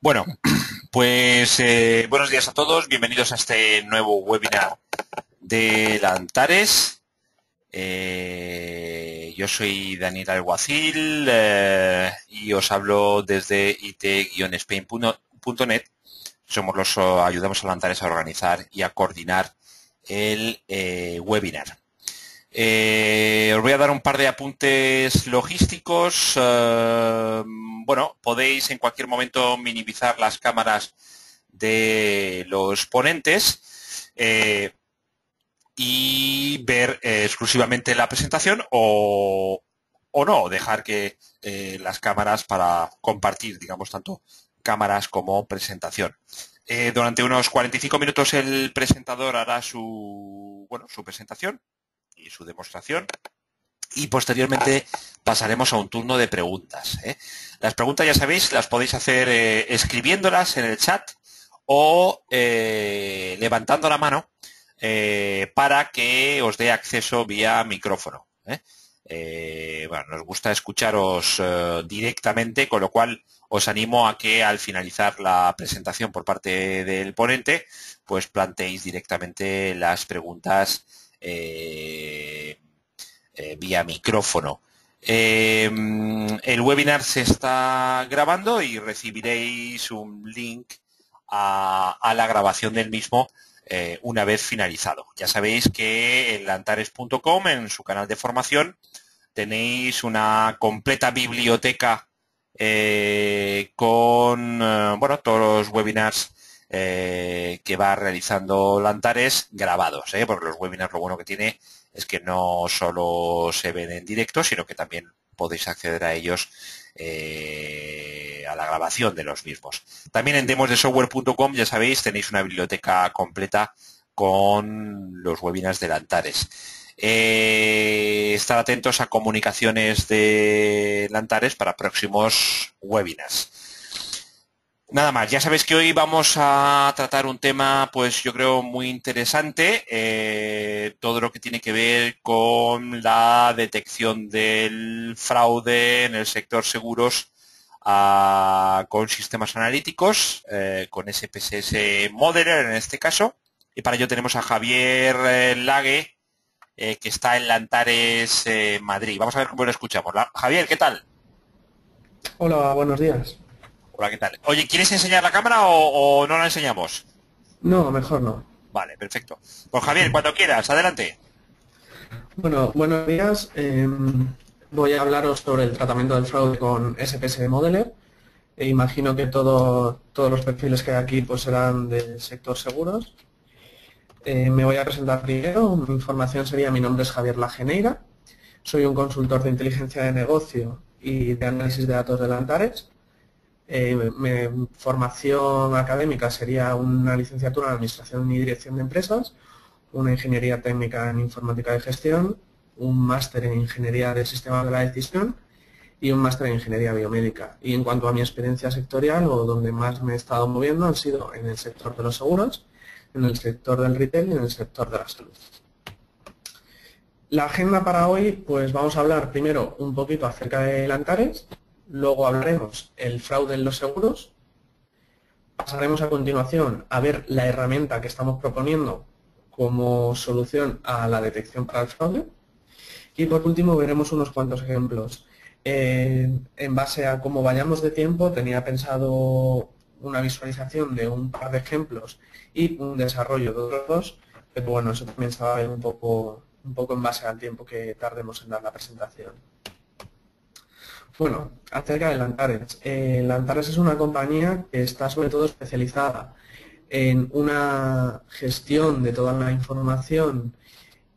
Bueno, pues buenos días a todos, bienvenidos a este nuevo webinar de Lantares. Yo soy Daniel Alguacil y os hablo desde it-spain.net. Ayudamos a Lantares a organizar y a coordinar el webinar. Os voy a dar un par de apuntes logísticos. Bueno, podéis en cualquier momento minimizar las cámaras de los ponentes y ver exclusivamente la presentación o no, dejar que las cámaras para compartir, digamos, tanto cámaras como presentación. Durante unos 45 minutos el presentador hará su presentación y su demostración, y posteriormente pasaremos a un turno de preguntas. Las preguntas, ya sabéis, las podéis hacer escribiéndolas en el chat o levantando la mano para que os dé acceso vía micrófono. Bueno, nos gusta escucharos directamente, con lo cual os animo a que al finalizar la presentación por parte del ponente, pues planteéis directamente las preguntas vía micrófono. El webinar se está grabando y recibiréis un link a la grabación del mismo una vez finalizado. Ya sabéis que en lantares.com, en su canal de formación, tenéis una completa biblioteca con todos los webinars que va realizando Lantares grabados, porque los webinars lo bueno que tiene es que no solo se ven en directo, sino que también podéis acceder a ellos a la grabación de los mismos. También en demosdesoftware.com, ya sabéis, tenéis una biblioteca completa con los webinars de Lantares. Estar atentos a comunicaciones de Lantares para próximos webinars. Nada más, ya sabéis que hoy vamos a tratar un tema, pues yo creo muy interesante, todo lo que tiene que ver con la detección del fraude en el sector seguros con sistemas analíticos, con SPSS Modeler en este caso, y para ello tenemos a Javier Lague, que está en Lantares, Madrid. Vamos a ver cómo lo escuchamos. Javier, ¿qué tal? Hola, buenos días. Hola, ¿qué tal? Oye, ¿quieres enseñar la cámara o no la enseñamos? No, mejor no. Vale, perfecto. Pues Javier, cuando quieras, adelante. Bueno, buenos días. Voy a hablaros sobre el tratamiento del fraude con SPS Modeler. Imagino que todos los perfiles que hay aquí pues serán del sector seguros. Me voy a presentar primero. Mi información sería: mi nombre es Javier Lageneira. Soy un consultor de inteligencia de negocio y de análisis de datos de Lantares. Mi formación académica sería una licenciatura en Administración y Dirección de Empresas, una ingeniería técnica en Informática de Gestión, un máster en Ingeniería de Sistemas de la Decisión y un máster en Ingeniería Biomédica. Y en cuanto a mi experiencia sectorial, o donde más me he estado moviendo, han sido en el sector de los seguros, en el sector del retail y en el sector de la salud. La agenda para hoy, pues vamos a hablar primero un poquito acerca de Lantares, luego hablaremos el fraude en los seguros, pasaremos a continuación a ver la herramienta que estamos proponiendo como solución a la detección para el fraude y por último veremos unos cuantos ejemplos. En base a cómo vayamos de tiempo, tenía pensado una visualización de un par de ejemplos y un desarrollo de otros dos, pero bueno, eso también se va a ver un poco en base al tiempo que tardemos en dar la presentación. Bueno, acerca de Lantares. Lantares es una compañía que está sobre todo especializada en una gestión de toda la información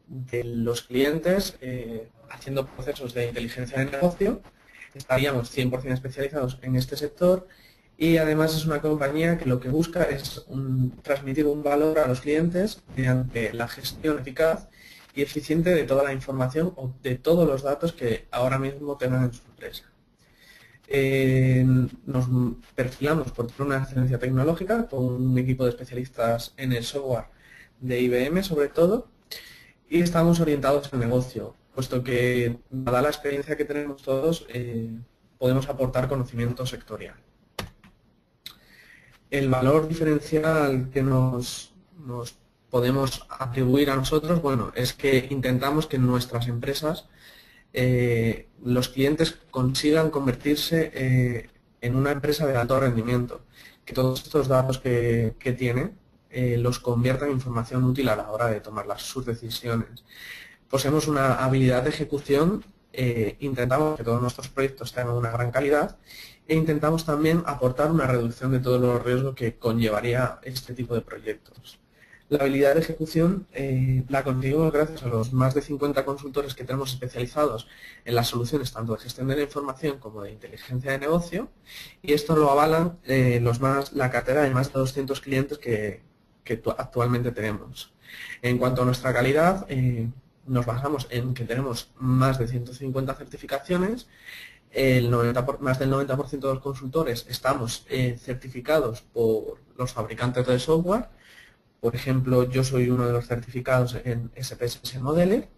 de los clientes, haciendo procesos de inteligencia de negocio. Estaríamos 100% especializados en este sector y además es una compañía que lo que busca es transmitir un valor a los clientes mediante la gestión eficaz y eficiente de toda la información o de todos los datos que ahora mismo tengan en su empresa. Nos perfilamos por tener una excelencia tecnológica con un equipo de especialistas en el software de IBM sobre todo, y estamos orientados al negocio, puesto que dada la experiencia que tenemos todos podemos aportar conocimiento sectorial. el valor diferencial que nos podemos atribuir a nosotros, bueno, es que intentamos que en nuestras empresas los clientes consigan convertirse en una empresa de alto rendimiento, que todos estos datos que tiene los conviertan en información útil a la hora de tomar sus decisiones. Poseemos una habilidad de ejecución, intentamos que todos nuestros proyectos tengan una gran calidad e intentamos también aportar una reducción de todos los riesgos que conllevaría este tipo de proyectos. La habilidad de ejecución la conseguimos gracias a los más de 50 consultores que tenemos especializados en las soluciones tanto de gestión de la información como de inteligencia de negocio, y esto lo avalan la cartera de más de 200 clientes que actualmente tenemos. En cuanto a nuestra calidad, nos basamos en que tenemos más de 150 certificaciones, más del 90% de los consultores estamos certificados por los fabricantes de software. Por ejemplo, yo soy uno de los certificados en SPSS Modeler.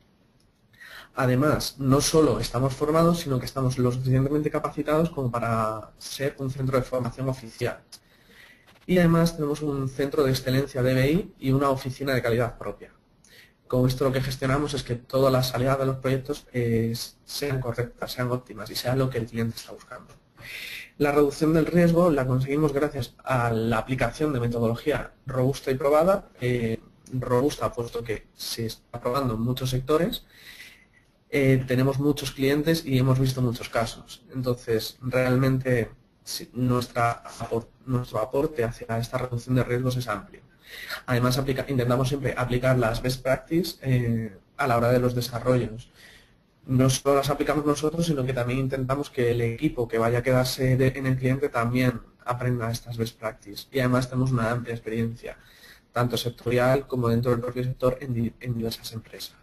Además, no solo estamos formados, sino que estamos lo suficientemente capacitados como para ser un centro de formación oficial. Y además tenemos un centro de excelencia DBI y una oficina de calidad propia. Con esto lo que gestionamos es que todas las salidas de los proyectos sean correctas, sean óptimas y sea lo que el cliente está buscando. La reducción del riesgo la conseguimos gracias a la aplicación de metodología robusta y probada, robusta puesto que se está probando en muchos sectores, tenemos muchos clientes y hemos visto muchos casos. Entonces, realmente nuestro aporte hacia esta reducción de riesgos es amplio. Además, intentamos siempre aplicar las best practices a la hora de los desarrollos. No solo las aplicamos nosotros, sino que también intentamos que el equipo que vaya a quedarse en el cliente también aprenda estas best practices. Y además tenemos una amplia experiencia, tanto sectorial como dentro del propio sector en diversas empresas.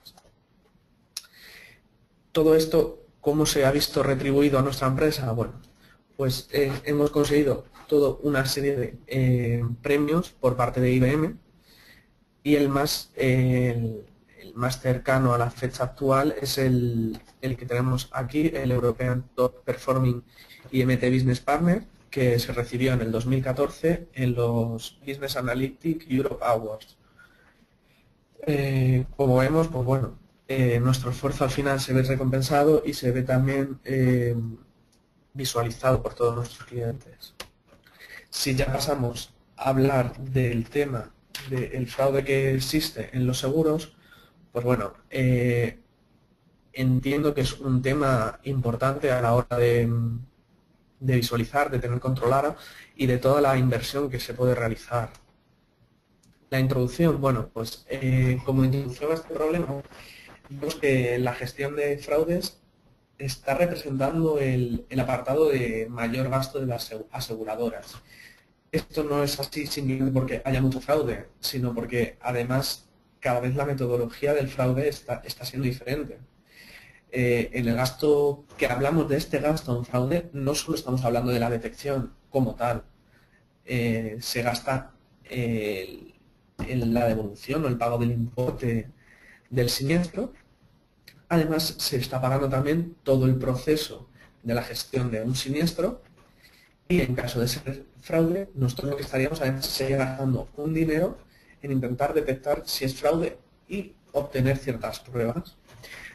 Todo esto, ¿cómo se ha visto retribuido a nuestra empresa? Bueno, pues hemos conseguido toda una serie de premios por parte de IBM y el más cercano a la fecha actual es el que tenemos aquí, el European Top Performing IMT Business Partner, que se recibió en el 2014 en los Business Analytics Europe Awards. Como vemos, pues bueno, nuestro esfuerzo al final se ve recompensado y se ve también visualizado por todos nuestros clientes. Si ya pasamos a hablar del tema del fraude que existe en los seguros, pues bueno, entiendo que es un tema importante a la hora de visualizar, de tener controlada y de toda la inversión que se puede realizar. La introducción, bueno, pues como introducción a este problema, vemos que la gestión de fraudes está representando el apartado de mayor gasto de las aseguradoras. Esto no es así simplemente porque haya mucho fraude, sino porque además cada vez la metodología del fraude está siendo diferente. En el gasto que hablamos de este gasto en fraude, no solo estamos hablando de la detección como tal, se gasta en la devolución o el pago del importe del siniestro. Además, se está pagando también todo el proceso de la gestión de un siniestro y en caso de ser fraude, nosotros lo que estaríamos además sería gastando un dinero en intentar detectar si es fraude y obtener ciertas pruebas.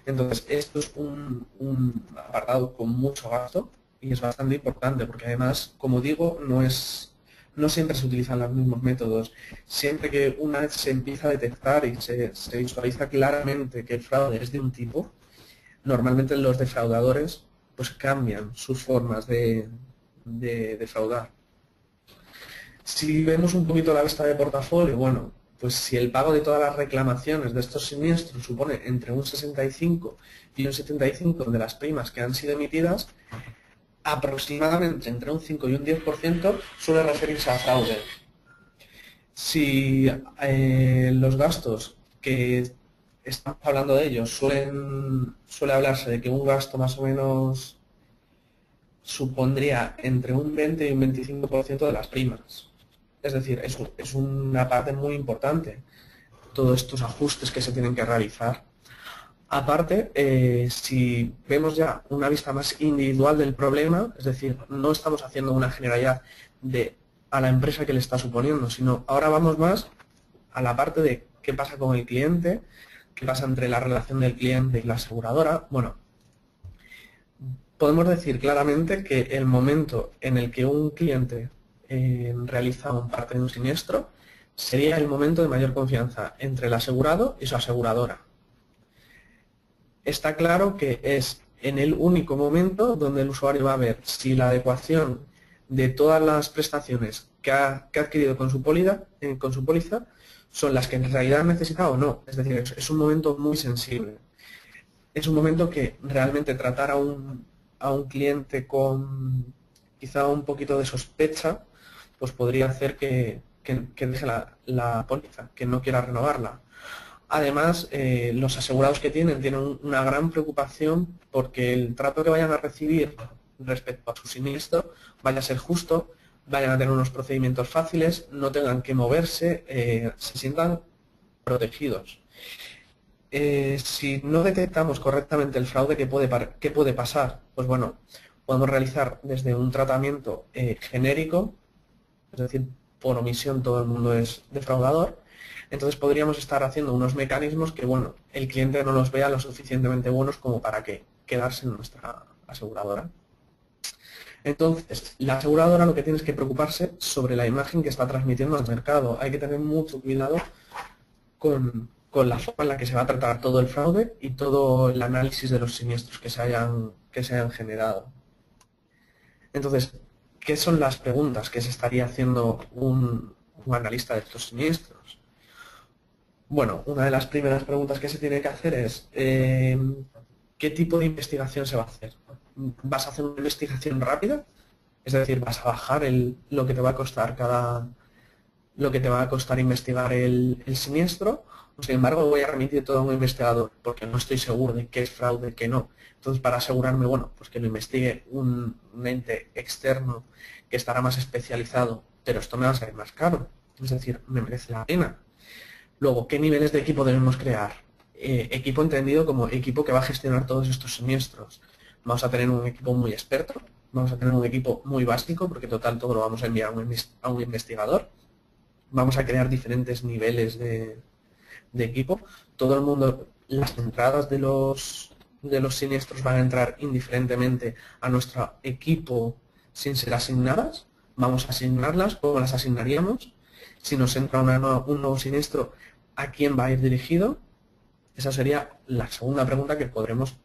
Entonces, esto es un apartado con mucho gasto y es bastante importante porque además, como digo, no siempre se utilizan los mismos métodos. Siempre que una vez se empieza a detectar y se visualiza claramente que el fraude es de un tipo, normalmente los defraudadores pues cambian sus formas de defraudar. Si vemos un poquito la vista de portafolio, bueno, pues si el pago de todas las reclamaciones de estos siniestros supone entre un 65 y un 75 de las primas que han sido emitidas, aproximadamente entre un 5 y un 10% suele referirse a fraude. Si los gastos que estamos hablando de ellos suele hablarse de que un gasto más o menos supondría entre un 20 y un 25% de las primas. Es decir, es una parte muy importante, todos estos ajustes que se tienen que realizar. Aparte, si vemos ya una vista más individual del problema, es decir, no estamos haciendo una generalidad de a la empresa que le está suponiendo, sino ahora vamos más a la parte de qué pasa con el cliente, qué pasa entre la relación del cliente y la aseguradora. Bueno, podemos decir claramente que el momento en el que un cliente realiza un parte de un siniestro sería el momento de mayor confianza entre el asegurado y su aseguradora. Está claro que es en el único momento donde el usuario va a ver si la adecuación de todas las prestaciones que ha adquirido con su póliza son las que en realidad necesita o no. Es decir, es un momento muy sensible. Es un momento que realmente tratar a un cliente con quizá un poquito de sospecha, pues podría hacer que deje la póliza, que no quiera renovarla. Además, los asegurados que tienen una gran preocupación porque el trato que vayan a recibir respecto a su siniestro vaya a ser justo, vayan a tener unos procedimientos fáciles, no tengan que moverse, se sientan protegidos. Si no detectamos correctamente el fraude, ¿qué puede pasar? Pues bueno, podemos realizar desde un tratamiento genérico, es decir, por omisión todo el mundo es defraudador. Entonces podríamos estar haciendo unos mecanismos que, bueno, el cliente no los vea lo suficientemente buenos como para que quedarse en nuestra aseguradora. Entonces, la aseguradora lo que tiene es que preocuparse sobre la imagen que está transmitiendo al mercado. Hay que tener mucho cuidado con la forma en la que se va a tratar todo el fraude y todo el análisis de los siniestros que se hayan generado. Entonces, ¿qué son las preguntas que se estaría haciendo un analista de estos siniestros? Bueno, una de las primeras preguntas que se tiene que hacer es ¿qué tipo de investigación se va a hacer? ¿Vas a hacer una investigación rápida? Es decir, ¿vas a bajar lo que te va a costar investigar el siniestro? O, sin embargo, voy a remitir todo a un investigador porque no estoy seguro de qué es fraude, qué no. Entonces, para asegurarme, bueno, pues que lo investigue un ente externo que estará más especializado, pero esto me va a salir más caro. Es decir, me merece la pena. Luego, ¿qué niveles de equipo debemos crear? Equipo entendido como equipo que va a gestionar todos estos siniestros. Vamos a tener un equipo muy experto, vamos a tener un equipo muy básico, porque total todo lo vamos a enviar a un investigador. Vamos a crear diferentes niveles de equipo. Todo el mundo, las entradas de los siniestros van a entrar indiferentemente a nuestro equipo sin ser asignadas. Vamos a asignarlas, ¿cómo las asignaríamos? Si nos entra un nuevo siniestro, ¿a quién va a ir dirigido? Esa sería la segunda pregunta que podríamos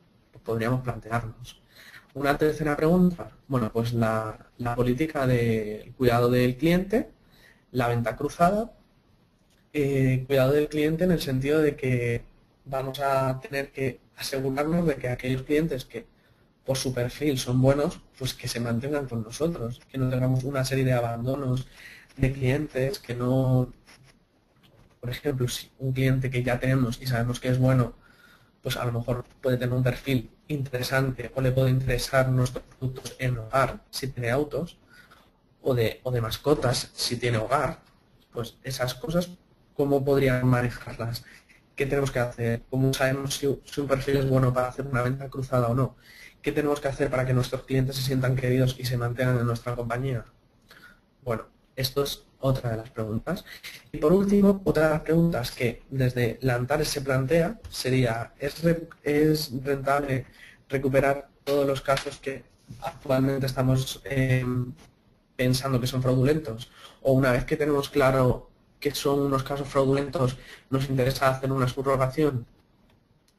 plantearnos. Una tercera pregunta, bueno, pues la política del cuidado del cliente, la venta cruzada, cuidado del cliente en el sentido de que vamos a tener que asegurarnos de que aquellos clientes que por su perfil son buenos, pues que se mantengan con nosotros, que no tengamos una serie de abandonos de clientes, que no, por ejemplo, si un cliente que ya tenemos y sabemos que es bueno, pues a lo mejor puede tener un perfil interesante o le puede interesar nuestros productos en hogar si tiene autos o de mascotas si tiene hogar, pues esas cosas, ¿cómo podrían manejarlas? ¿Qué tenemos que hacer? ¿Cómo sabemos si un perfil es bueno para hacer una venta cruzada o no? ¿Qué tenemos que hacer para que nuestros clientes se sientan queridos y se mantengan en nuestra compañía? Bueno, esto es otra de las preguntas. Y por último, otra de las preguntas que desde la Antares se plantea sería, ¿es rentable recuperar todos los casos que actualmente estamos pensando que son fraudulentos? O una vez que tenemos claro que son unos casos fraudulentos, nos interesa hacer una subrogación?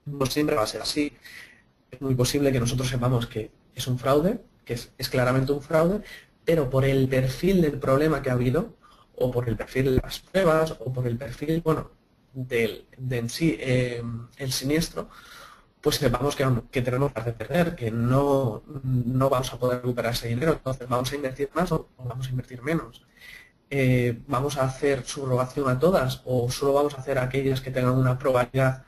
No siempre va a ser así. Es muy posible que nosotros sepamos que es un fraude, que es claramente un fraude, pero por el perfil del problema que ha habido, o por el perfil de las pruebas, o por el perfil, bueno, de en sí el siniestro, pues sepamos que tenemos que perder, que no vamos a poder recuperar ese dinero. Entonces, ¿vamos a invertir más o vamos a invertir menos? ¿Vamos a hacer subrogación a todas o solo vamos a hacer aquellas que tengan una probabilidad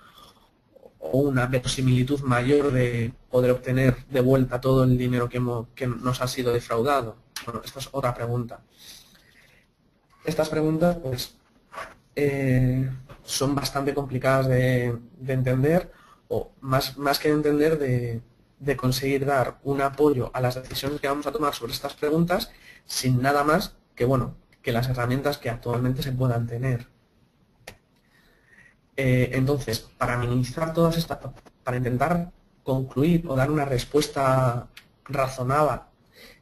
o una verosimilitud mayor de poder obtener de vuelta todo el dinero que nos ha sido defraudado? Bueno, esta es otra pregunta. Estas preguntas, pues, son bastante complicadas de entender, o más que de entender, de conseguir dar un apoyo a las decisiones que vamos a tomar sobre estas preguntas sin nada más que, bueno, que las herramientas que actualmente se puedan tener. Entonces, para minimizar todas estas, para intentar concluir o dar una respuesta razonable,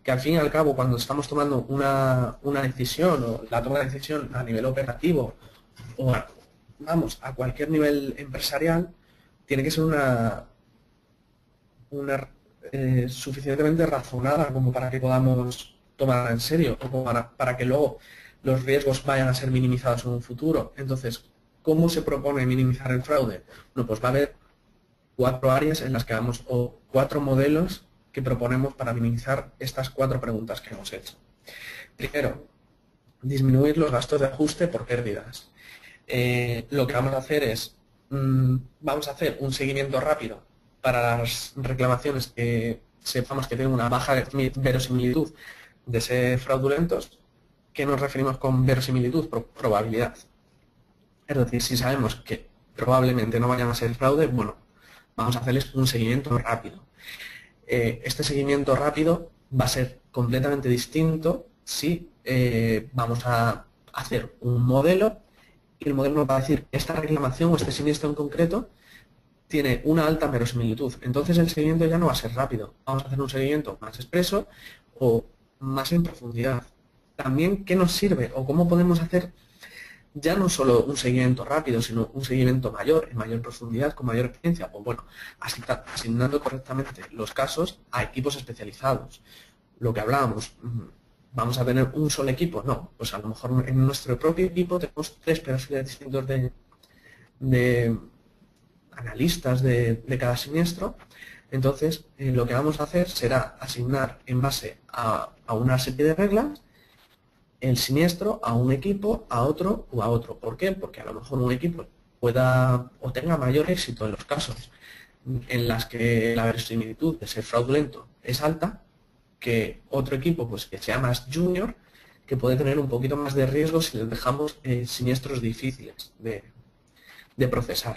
que al fin y al cabo cuando estamos tomando una decisión o la toma de decisión a nivel operativo o vamos, a cualquier nivel empresarial, tiene que ser una suficientemente razonada como para que podamos tomarla en serio o como para que luego los riesgos vayan a ser minimizados en un futuro. Entonces, ¿cómo se propone minimizar el fraude? Bueno, pues va a haber 4 áreas en las que vamos, o 4 modelos que proponemos para minimizar estas 4 preguntas que hemos hecho. Primero, disminuir los gastos de ajuste por pérdidas. Lo que vamos a hacer es, vamos a hacer un seguimiento rápido para las reclamaciones que sepamos que tienen una baja verosimilitud de ser fraudulentos. ¿Qué nos referimos con verosimilitud? Probabilidad. Es decir, si sabemos que probablemente no vayan a ser fraude, bueno, vamos a hacerles un seguimiento rápido. Este seguimiento rápido va a ser completamente distinto si vamos a hacer un modelo y el modelo nos va a decir esta reclamación o este siniestro en concreto tiene una alta verosimilitud. Entonces el seguimiento ya no va a ser rápido. Vamos a hacer un seguimiento más expreso o más en profundidad. También, ¿qué nos sirve o cómo podemos hacer ya no solo un seguimiento rápido, sino un seguimiento mayor, en mayor profundidad, con mayor experiencia? O bueno, asignando correctamente los casos a equipos especializados. Lo que hablábamos, ¿vamos a tener un solo equipo? No, pues a lo mejor en nuestro propio equipo tenemos 3 perfiles distintos de analistas de cada siniestro. Entonces, lo que vamos a hacer será asignar en base a una serie de reglas el siniestro a un equipo, a otro o a otro. ¿Por qué? Porque a lo mejor un equipo pueda o tenga mayor éxito en los casos en las que la verosimilitud de ser fraudulento es alta, que otro equipo pues que sea más junior, que puede tener un poquito más de riesgo si les dejamos siniestros difíciles de procesar.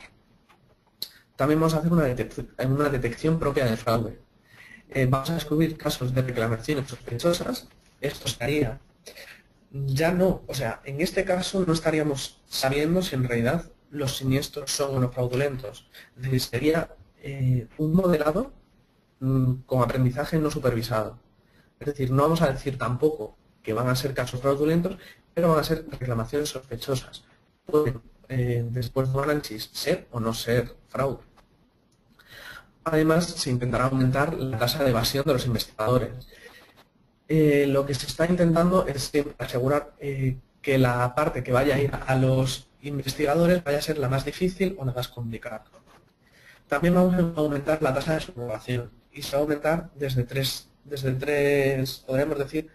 También vamos a hacer una detección propia de fraude. Vamos a descubrir casos de reclamaciones sospechosas. Esto estaría ya no, o sea, en este caso no estaríamos sabiendo si en realidad los siniestros son o no fraudulentos. Es decir, sería un modelado con aprendizaje no supervisado. Es decir, no vamos a decir tampoco que van a ser casos fraudulentos, pero van a ser reclamaciones sospechosas. Pueden, después de un análisis, ser o no ser fraude. Además, se intentará aumentar la tasa de evasión de los investigadores. Lo que se está intentando es asegurar que la parte que vaya a ir a los investigadores vaya a ser la más difícil o la más complicada. También vamos a aumentar la tasa de subrogación y se va a aumentar desde tres, podríamos decir,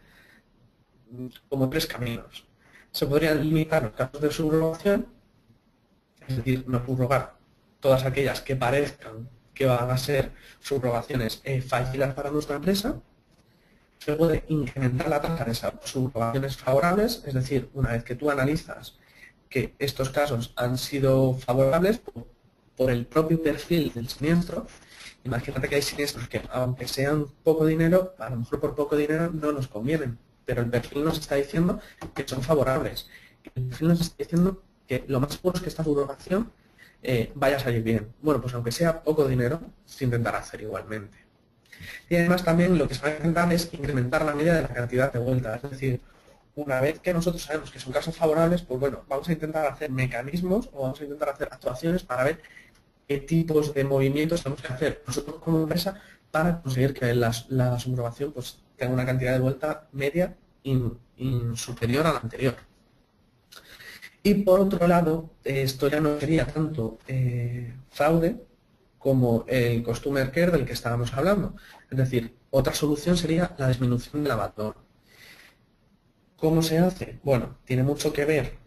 como 3 caminos. Se podrían limitar los casos de subrogación, es decir, no subrogar todas aquellas que parezcan que van a ser subrogaciones fallidas para nuestra empresa. Se puede incrementar la tasa de esas subrogaciones favorables, es decir, una vez que tú analizas que estos casos han sido favorables por el propio perfil del siniestro. Imagínate que hay siniestros que, aunque sean poco dinero, a lo mejor por poco dinero no nos convienen, pero el perfil nos está diciendo que son favorables. El perfil nos está diciendo que lo más seguro es que esta subrogación vaya a salir bien. Bueno, pues aunque sea poco dinero, se intentará hacer igualmente. Y además también lo que se va a intentar es incrementar la media de la cantidad de vueltas. Es decir, una vez que nosotros sabemos que son casos favorables, pues bueno, vamos a intentar hacer mecanismos o vamos a intentar hacer actuaciones para ver qué tipos de movimientos tenemos que hacer nosotros como empresa para conseguir que la subrogación pues, tenga una cantidad de vuelta media superior a la anterior. Y por otro lado, esto ya no sería tanto fraude como el Customer Care del que estábamos hablando. Es decir, otra solución sería la disminución del abandono. ¿Cómo se hace? Bueno, tiene mucho que ver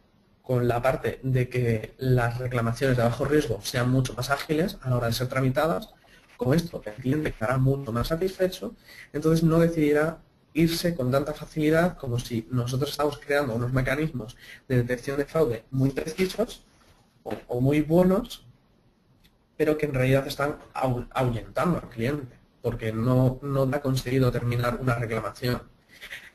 con la parte de que las reclamaciones de bajo riesgo sean mucho más ágiles a la hora de ser tramitadas. Con esto, el cliente estará mucho más satisfecho, entonces no decidirá irse con tanta facilidad como si nosotros estamos creando unos mecanismos de detección de fraude muy precisos o muy buenos, pero que en realidad están ahuyentando al cliente, porque no ha conseguido terminar una reclamación.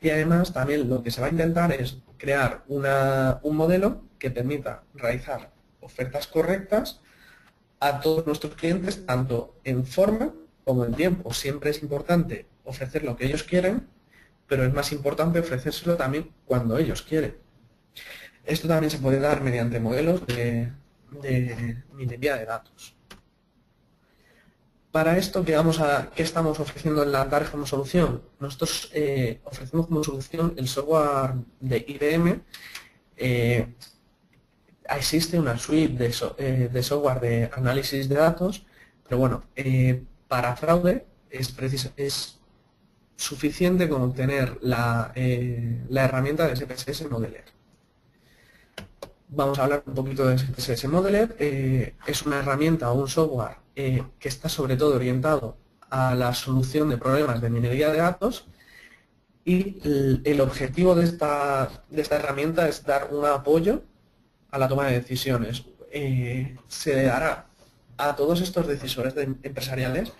Y además también lo que se va a intentar es crear un modelo que permita realizar ofertas correctas a todos nuestros clientes, tanto en forma como en tiempo. Siempre es importante ofrecer lo que ellos quieren, pero es más importante ofrecérselo también cuando ellos quieren. Esto también se puede dar mediante modelos de minería de datos. Para esto, ¿qué estamos ofreciendo en la Lantares como solución? Nosotros ofrecemos como solución el software de IBM. Existe una suite de software de análisis de datos, pero bueno, para fraude es suficiente con tener la herramienta de SPSS Modeler. Vamos a hablar un poquito de SPSS Modeler. Es una herramienta o un software que está sobre todo orientado a la solución de problemas de minería de datos, y el objetivo de esta herramienta es dar un apoyo a la toma de decisiones. Se dará a todos estos decisores empresariales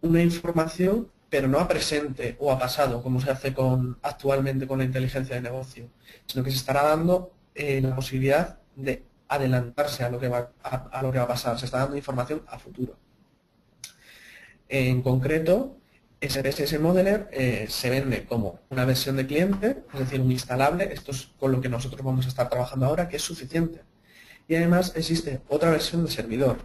una información, pero no a presente o a pasado, como se hace actualmente con la inteligencia de negocio, sino que se estará dando la posibilidad de adelantarse a lo que va a pasar. Se está dando información a futuro. En concreto, SPSS Modeler se vende como una versión de cliente, es decir, un instalable. Esto es con lo que nosotros vamos a estar trabajando ahora, que es suficiente. Y además existe otra versión de servidor.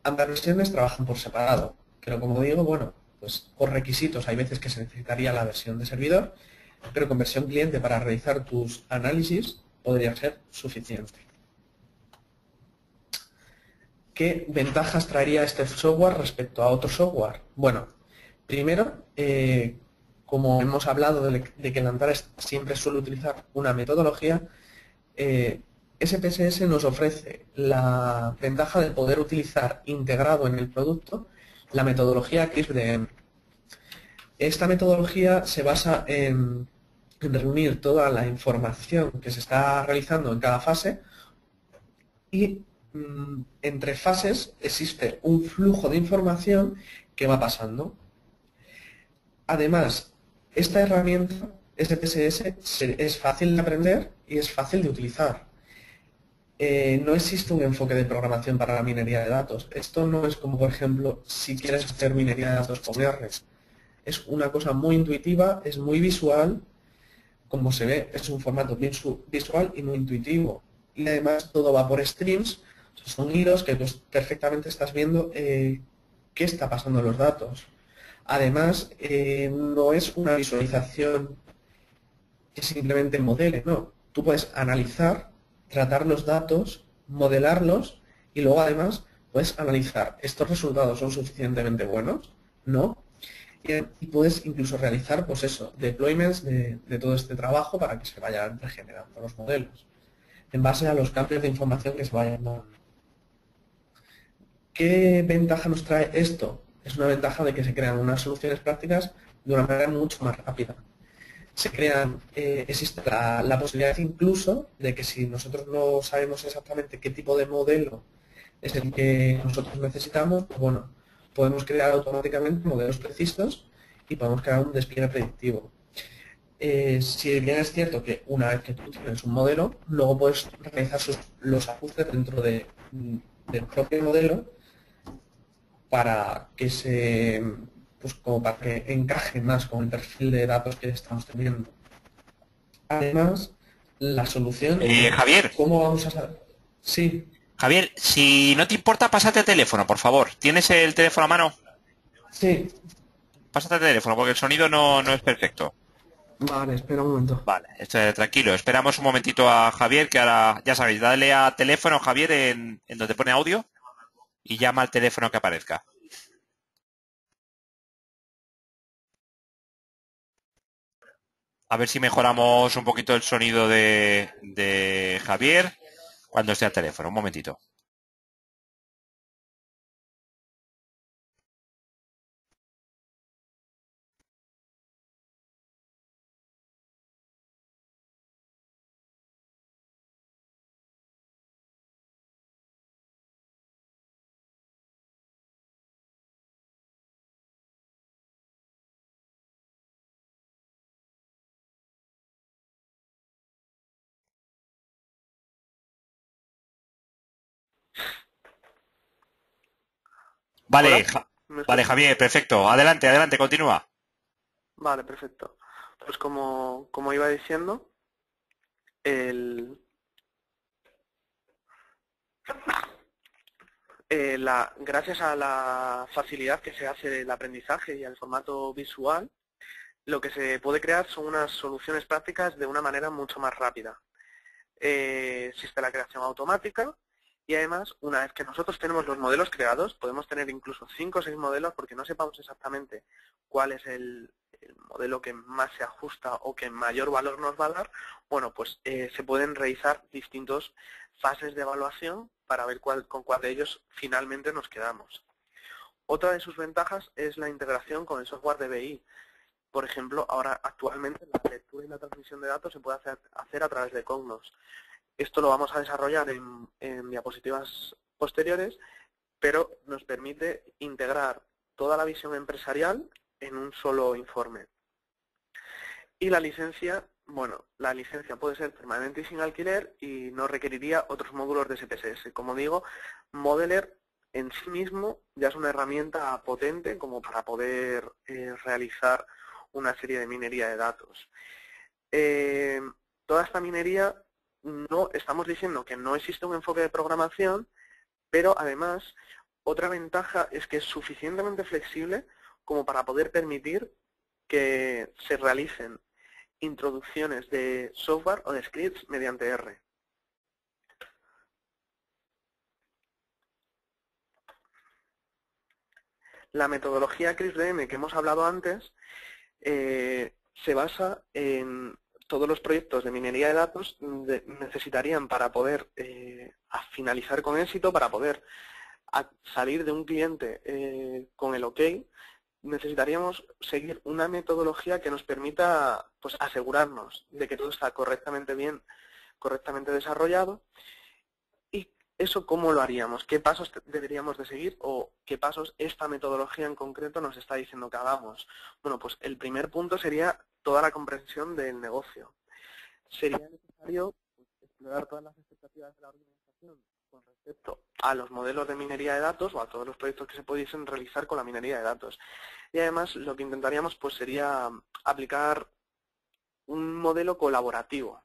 Ambas versiones trabajan por separado, pero como digo, bueno, pues por requisitos hay veces que se necesitaría la versión de servidor, pero con versión cliente para realizar tus análisis podría ser suficiente. ¿Qué ventajas traería este software respecto a otro software? Bueno, primero, como hemos hablado de que el Antares siempre suele utilizar una metodología, SPSS nos ofrece la ventaja de poder utilizar integrado en el producto la metodología CRISP-DM. Esta metodología se basa en reunir toda la información que se está realizando en cada fase, y entre fases existe un flujo de información que va pasando. Además, esta herramienta SPSS es fácil de aprender y es fácil de utilizar. No existe un enfoque de programación para la minería de datos. Esto no es como, por ejemplo, si quieres hacer minería de datos con R. Es una cosa muy intuitiva, es muy visual. Como se ve, es un formato bien visual y muy intuitivo. Y además todo va por streams, son hilos que tú perfectamente estás viendo qué está pasando en los datos. Además, no es una visualización que simplemente modele, no. Tú puedes analizar, tratar los datos, modelarlos, y luego además puedes analizar, ¿estos resultados son suficientemente buenos? ¿No? Y puedes incluso realizar, pues eso, deployments de todo este trabajo para que se vayan regenerando los modelos en base a los cambios de información que se vayan dando. ¿Qué ventaja nos trae esto? Es una ventaja de que se crean unas soluciones prácticas de una manera mucho más rápida. Existe la posibilidad incluso de que si nosotros no sabemos exactamente qué tipo de modelo es el que nosotros necesitamos, pues bueno, podemos crear automáticamente modelos precisos y podemos crear un despliegue predictivo. Si bien es cierto que una vez que tú tienes un modelo, luego puedes realizar los ajustes dentro del propio modelo para que pues como para que encaje más con el perfil de datos que estamos teniendo. Además, la solución, Javier, ¿cómo vamos a saber? Sí, Javier, si no te importa, pásate el teléfono, por favor. ¿Tienes el teléfono a mano? sí. Pásate el teléfono, porque el sonido no es perfecto. Vale, espera un momento. Vale, tranquilo. Esperamos un momentito a Javier, que ahora, ya sabéis, dale a teléfono, Javier, en donde pone audio, y llama al teléfono que aparezca. A ver si mejoramos un poquito el sonido de Javier cuando esté al teléfono. Un momentito. Vale, ¿Hola? ¿Me vale, escuchas? Javier, perfecto. Adelante, adelante, continúa. Vale, perfecto. Pues como iba diciendo, el, gracias a la facilidad que se hace el aprendizaje y al formato visual, lo que se puede crear son unas soluciones prácticas de una manera mucho más rápida. Existe la creación automática y además, una vez que nosotros tenemos los modelos creados, podemos tener incluso 5 o 6 modelos porque no sepamos exactamente cuál es el modelo que más se ajusta o que mayor valor nos va a dar. Bueno, pues se pueden realizar distintas fases de evaluación para ver con cuál de ellos finalmente nos quedamos. Otra de sus ventajas es la integración con el software de BI. Por ejemplo, ahora actualmente la lectura y la transmisión de datos se puede hacer a través de Cognos. Esto lo vamos a desarrollar en diapositivas posteriores, pero nos permite integrar toda la visión empresarial en un solo informe. Y la licencia, bueno, la licencia puede ser permanente y sin alquiler y no requeriría otros módulos de SPSS. Como digo, Modeler en sí mismo ya es una herramienta potente como para poder realizar una serie de minería de datos. Toda esta minería, no estamos diciendo que no existe un enfoque de programación, pero además otra ventaja es que es suficientemente flexible como para poder permitir que se realicen introducciones de software o de scripts mediante R. La metodología CRISPR que hemos hablado antes se basa en todos los proyectos de minería de datos necesitarían para poder finalizar con éxito, para poder salir de un cliente con el OK, necesitaríamos seguir una metodología que nos permita pues, asegurarnos de que todo está correctamente correctamente desarrollado. ¿Y eso cómo lo haríamos? ¿Qué pasos deberíamos de seguir o qué pasos esta metodología en concreto nos está diciendo que hagamos? Bueno, pues el primer punto sería toda la comprensión del negocio. Sería necesario pues, explorar todas las expectativas de la organización con respecto a los modelos de minería de datos o a todos los proyectos que se pudiesen realizar con la minería de datos. Y además lo que intentaríamos pues sería aplicar un modelo colaborativo.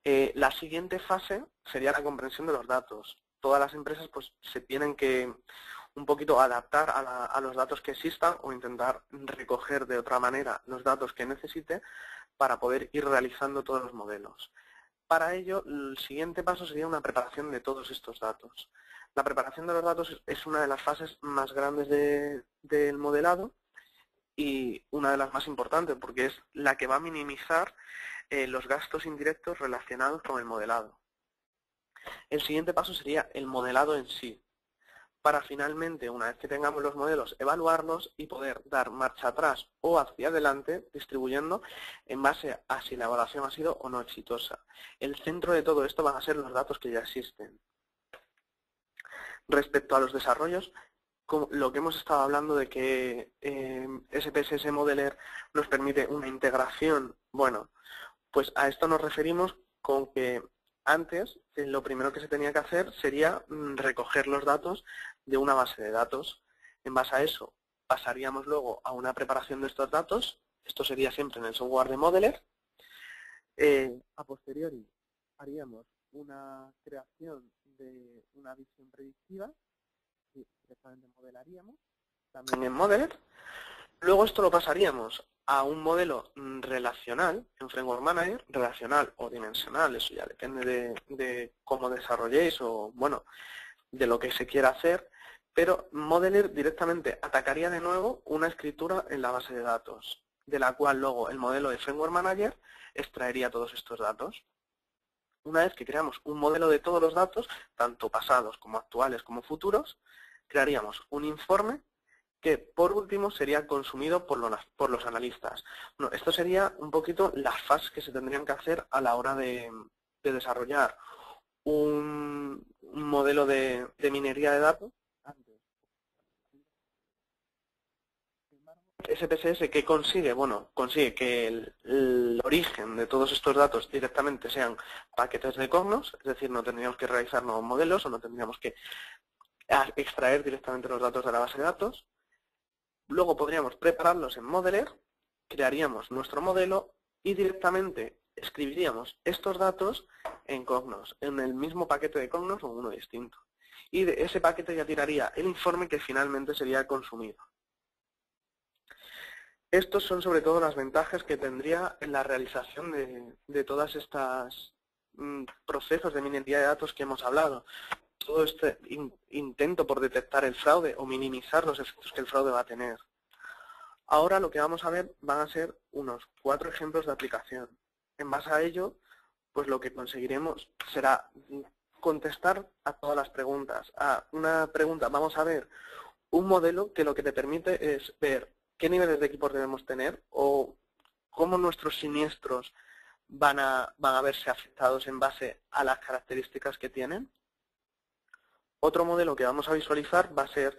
La siguiente fase sería la comprensión de los datos. Todas las empresas pues se tienen que un poquito adaptar a los datos que existan o intentar recoger de otra manera los datos que necesite para poder ir realizando todos los modelos. Para ello, el siguiente paso sería una preparación de todos estos datos. La preparación de los datos es una de las fases más grandes del modelado y una de las más importantes porque es la que va a minimizar los gastos indirectos relacionados con el modelado. El siguiente paso sería el modelado en sí, para finalmente, una vez que tengamos los modelos, evaluarlos y poder dar marcha atrás o hacia adelante, distribuyendo en base a si la evaluación ha sido o no exitosa. El centro de todo esto van a ser los datos que ya existen. Respecto a los desarrollos, lo que hemos estado hablando de que SPSS Modeler nos permite una integración, bueno, pues a esto nos referimos con que antes lo primero que se tenía que hacer sería recoger los datos de una base de datos. En base a eso pasaríamos luego a una preparación de estos datos. Esto sería siempre en el software de Modeler. A posteriori haríamos una creación de una visión predictiva y directamente modelaríamos también en Modeler. Luego esto lo pasaríamos a un modelo relacional en Framework Manager, relacional o dimensional, eso ya depende de cómo desarrolléis o, bueno, de lo que se quiera hacer, pero Modeler directamente atacaría de nuevo una escritura en la base de datos, de la cual luego el modelo de Framework Manager extraería todos estos datos. Una vez que creamos un modelo de todos los datos, tanto pasados como actuales como futuros, crearíamos un informe que por último sería consumido por los analistas. Bueno, esto sería un poquito las fases que se tendrían que hacer a la hora de desarrollar un modelo de minería de datos. SPSS, ¿qué consigue? Bueno, consigue que el origen de todos estos datos directamente sean paquetes de Cognos, es decir, no tendríamos que realizar nuevos modelos o no tendríamos que a extraer directamente los datos de la base de datos. Luego podríamos prepararlos en Modeler, crearíamos nuestro modelo y directamente escribiríamos estos datos en Cognos, en el mismo paquete de Cognos o uno distinto. Y de ese paquete ya tiraría el informe que finalmente sería consumido. Estos son sobre todo las ventajas que tendría en la realización de todas estas procesos de minería de datos que hemos hablado. Todo este intento por detectar el fraude o minimizar los efectos que el fraude va a tener. Ahora lo que vamos a ver van a ser unos 4 ejemplos de aplicación. En base a ello, pues lo que conseguiremos será contestar a todas las preguntas. A una pregunta vamos a ver un modelo que lo que te permite es ver qué niveles de equipos debemos tener o cómo nuestros siniestros van a verse afectados en base a las características que tienen. Otro modelo que vamos a visualizar va a ser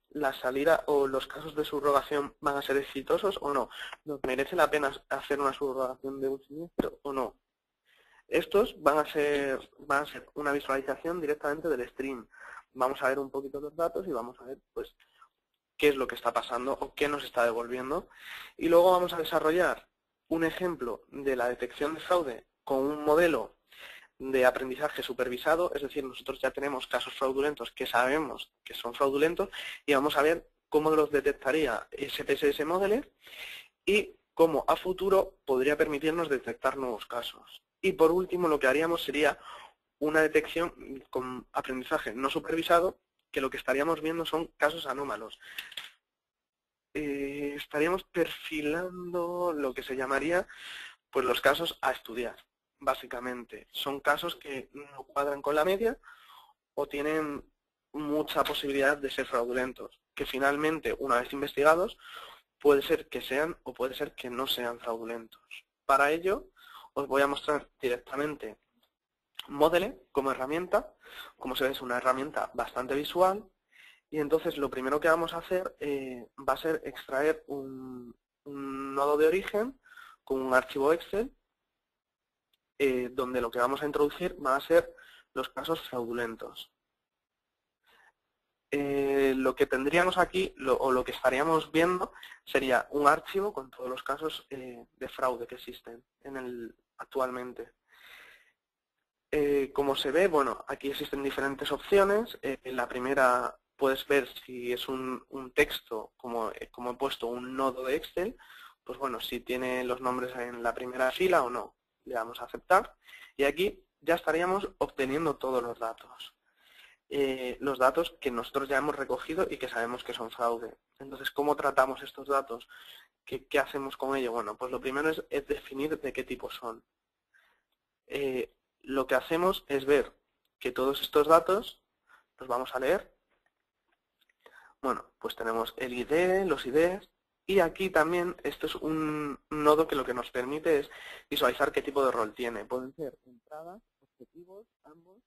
la salida o los casos de subrogación van a ser exitosos o no. ¿Nos merece la pena hacer una subrogación de un siniestro o no? Estos van a ser una visualización directamente del stream. Vamos a ver un poquito los datos y vamos a ver pues qué es lo que está pasando o qué nos está devolviendo. Y luego vamos a desarrollar un ejemplo de la detección de fraude con un modelo de aprendizaje supervisado, es decir, nosotros ya tenemos casos fraudulentos que sabemos que son fraudulentos y vamos a ver cómo los detectaría SPSS Modeler y cómo a futuro podría permitirnos detectar nuevos casos. Y por último lo que haríamos sería una detección con aprendizaje no supervisado, que lo que estaríamos viendo son casos anómalos. Estaríamos perfilando lo que se llamaría pues los casos a estudiar. Básicamente, son casos que no cuadran con la media o tienen mucha posibilidad de ser fraudulentos, que finalmente, una vez investigados, puede ser que sean o puede ser que no sean fraudulentos. Para ello, os voy a mostrar directamente Modele como herramienta. Como se ve, es una herramienta bastante visual y entonces lo primero que vamos a hacer va a ser extraer un nodo de origen con un archivo Excel donde lo que vamos a introducir van a ser los casos fraudulentos. Lo que tendríamos aquí, o lo que estaríamos viendo, sería un archivo con todos los casos de fraude que existen actualmente. Como se ve, bueno, aquí existen diferentes opciones. En la primera puedes ver si es un texto, como he puesto un nodo de Excel, pues bueno, si tiene los nombres en la primera fila o no. Le damos a aceptar y aquí ya estaríamos obteniendo todos los datos. Los datos que nosotros ya hemos recogido y que sabemos que son fraude. Entonces, ¿cómo tratamos estos datos? ¿Qué hacemos con ello? Bueno, pues lo primero es definir de qué tipo son. Lo que hacemos es ver que todos estos datos los vamos a leer. Bueno, pues tenemos el ID, los IDs, y aquí también esto es un nodo que lo que nos permite es visualizar qué tipo de rol tiene. Pueden ser entradas, objetivos, ambos.